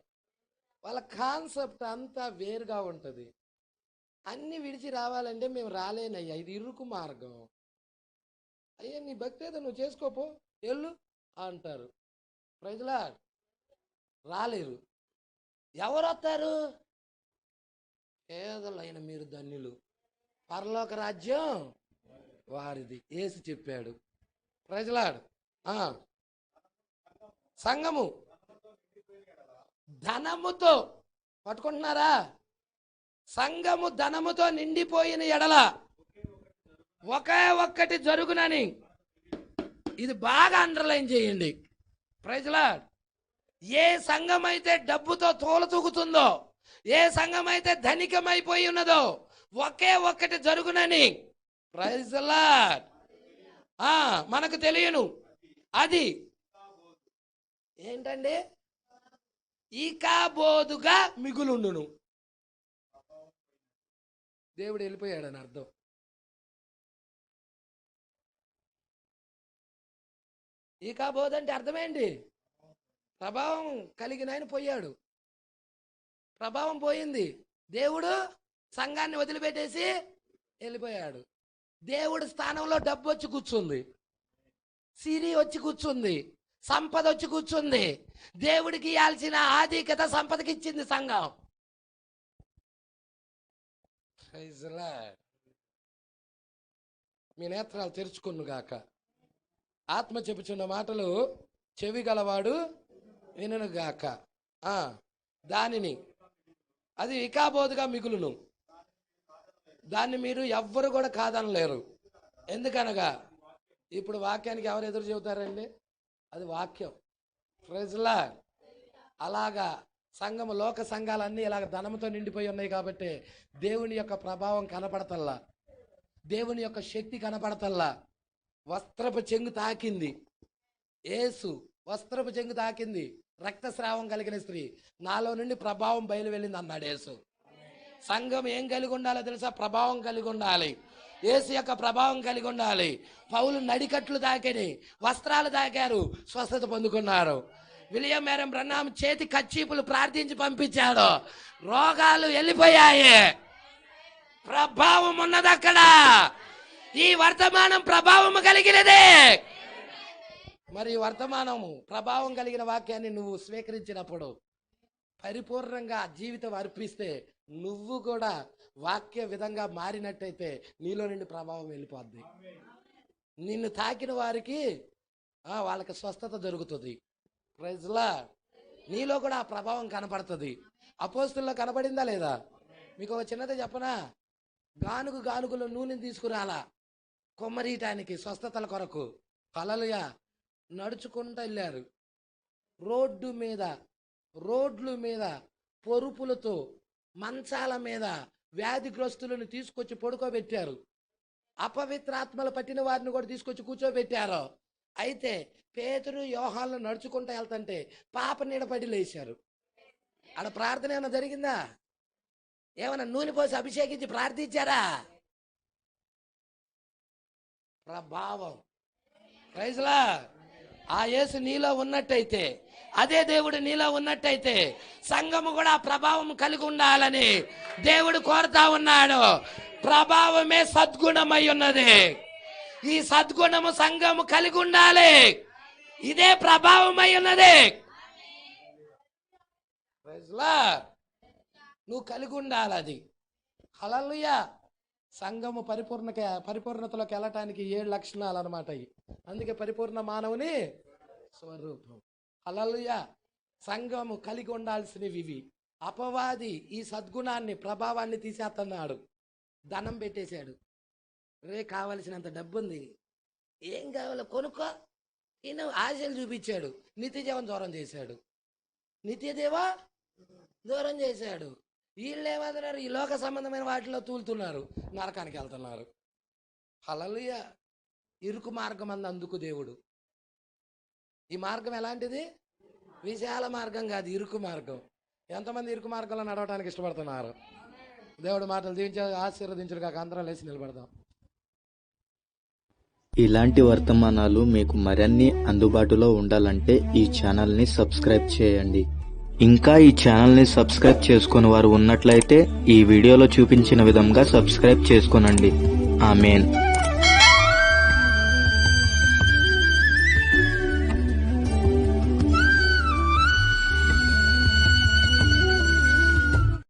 వాళ్ళ కాన్సెప్ట్ అంతా వేరుగా ఉంటుంది. అన్ని విడిచి రావాలంటే మేము రాలేనయ్యా, ఇది ఇరుకు మార్గం. అయ్యా, నీ భక్తి ఏదో నువ్వు చేసుకోపో, వెళ్ళు అంటారు. Praise Lord. రాలేరు. ఎవరు వస్తారు? పేదలైన మీరు ధన్యులు, పరలోక రాజ్యం వారిది. యేసు చెప్పాడు. Praise Lord. సంఘము ధనముతో పట్టుకుంటున్నారా? సంఘము ధనముతో నిండిపోయిన ఎడల ఒకే ఒక్కటి జరుగునని. ఇది బాగా అండర్లైన్ చేయండి. Praise lord. ఏ సంఘం అయితే డబ్బుతో తోలతూగుతుందో, ఏ సంఘం అయితే ధనికమైపోయి ఉన్నదో ఒకే ఒక్కటి జరుగునని. Praise lord. మనకు తెలియను. అది ఏంటండి? ఇకబోదుగా మిగులుండును. దేవుడు వెళ్ళిపోయాడని అర్థం. ఇకబోదు అంటే అర్థమేంటి? ప్రభావం కలిగిన ఆయన పోయాడు. ప్రభావం పోయింది. దేవుడు సంఘాన్ని వదిలిపెట్టేసి వెళ్ళిపోయాడు. దేవుడి స్థానంలో డబ్బు వచ్చి కూర్చుంది, సిరి వచ్చి కూర్చుంది, సంపద వచ్చి కూర్చుంది. దేవుడికి ఇవ్వాల్సిన ఆధిక్యత సంపదకి ఇచ్చింది సంఘం. మీ నేత్రాలు తెరుచుకును గాక. ఆత్మ చెప్పుచున్న మాటలు చెవి గలవాడు వినును గాక. దానిని అది ఇకాబోదుగా మిగులును. దాన్ని మీరు ఎవ్వరు కూడా కాదనలేరు. ఎందుకనగా ఇప్పుడు వాక్యానికి ఎవరు ఎదురు చెబుతారండి? అది వాక్యం. Praise Lord. అలాగా సంఘము, లోక సంఘాలన్నీ ఇలాగ ధనంతో నిండిపోయి ఉన్నాయి కాబట్టి దేవుని యొక్క ప్రభావం కనపడతల్లా, దేవుని యొక్క శక్తి కనపడతల్లా. వస్త్రపు చెంగు తాకింది, యేసు వస్త్రపు చెంగు తాకింది. రక్తస్రావం కలిగిన స్త్రీ, నాలో నుండి ప్రభావం బయలు వెళ్ళింది అన్నాడు యేసు. సంఘం ఏం కలిగి ఉండాలో తెలుసా? ప్రభావం కలిగి ఉండాలి. యేసు యొక్క ప్రభావం కలిగి ఉండాలి. పౌలు నడికట్లు తాకిని, వస్త్రాలు తాకారు, స్వస్థత పొందుకున్నారు. విలియం మేరం బ్రహ్నాం చేతి కచ్చీపులు ప్రార్థించి పంపించాడు, రోగాలు వెళ్ళిపోయాయి. ప్రభావం ఉన్నది అక్కడ. ఈ వర్తమానం ప్రభావం కలిగినదే. మరి వర్తమానము ప్రభావం కలిగిన వాక్యాన్ని నువ్వు స్వీకరించినప్పుడు, పరిపూర్ణంగా జీవితం అర్పిస్తే, నువ్వు కూడా వాక్య విధంగా మారినట్టయితే నీలో నుండి ప్రభావం వెళ్ళిపోద్ది. నిన్ను తాకిన వారికి వాళ్ళకి స్వస్థత దొరుకుతుంది. Praise Lord. నీలో కూడా ఆ ప్రభావం కనపడుతుంది. అపోస్తుల్లో కనపడిందా లేదా? మీకు ఒక చిన్నది చెప్పనా? గానుగులో నూనె తీసుకురాలా కొమ్మరీయటానికి స్వస్థతల కొరకు. హల్లెలూయా. నడుచుకుంటూ వెళ్ళారు. రోడ్ల మీద పొరుపులతో మంచాల మీద వ్యాధిగ్రస్తులను తీసుకొచ్చి పడుకోబెట్టారు. అపవిత్రాత్మలు పట్టిన వారిని కూడా తీసుకొచ్చి కూర్చోబెట్టారు. అయితే పేతురు యోహాన్లు నడుచుకుంటూ వెళ్తుంటే పాప నీడపడి లేచారు. ఆడ ప్రార్థన ఏమైనా జరిగిందా? ఏమైనా నూనె పోసి అభిషేకించి ప్రార్థించారా? ప్రభావం. Praise Lord. ఆ యేసు నీలో ఉన్నట్టయితే, అదే దేవుడు నీలో ఉన్నట్టయితే, సంఘము కూడా ప్రభావం కలిగి ఉండాలని దేవుడు కోరుతా ఉన్నాడు. ప్రభావమే సద్గుణమై ఉన్నది. ఈ సద్గుణము సంఘము కలిగి ఉండాలి. ఇదే ప్రభావమై ఉన్నది. నువ్వు కలిగి ఉండాలి అది. హల్లెలూయా. సంఘము పరిపూర్ణతలోకి వెళ్ళటానికి 7 లక్షణాలు అన్నమాట. అందుకే పరిపూర్ణ మానవుని స్వరూపం. హల్లెలూయా. సంఘము కలిగి ఉండాల్సినవి ఇవి. అపవాది ఈ సద్గుణాన్ని, ప్రభావాన్ని తీసేస్తున్నాడు. ధనం పెట్టేశాడు. కావలసినంత డబ్బు ఉంది, ఏం కావాలో కొనుక్కో, ఈయన ఆశలు చూపించాడు. నిత్యజీవం దూరం చేశాడు. నిత్యదేవా దూరం చేశాడు. వీళ్ళు ఏమన్నారు? ఈ లోక సంబంధమైన వాటిలో తూలుతున్నారు, నరకానికి వెళ్తున్నారు. హల్లెలూయా. ఇరుకు మార్గం అంది అందుకు దేవుడు. ఈ మార్గం ఎలాంటిది? విశాల మార్గం కాదు, ఇరుకు మార్గం. ఎంతమంది ఇరుకు మార్గంలో నడవడానికి ఇష్టపడుతున్నారు? దేవుడు మాటలు దీవించి ఆశీర్వదించుడు కాక అందరం లేచి నిలబడదాం. ఇలాంటి వర్తమానాలు మీకు మరిన్ని అందుబాటులో ఉండాలంటే ఈ ఛానల్ని సబ్స్క్రైబ్ చేయండి. ఇంకా ఈ ఛానల్ని సబ్స్క్రైబ్ చేసుకుని వారు ఉన్నట్లయితే ఈ వీడియోలో చూపించిన విధంగా సబ్స్క్రైబ్ చేసుకోనండి. ఆమేన్.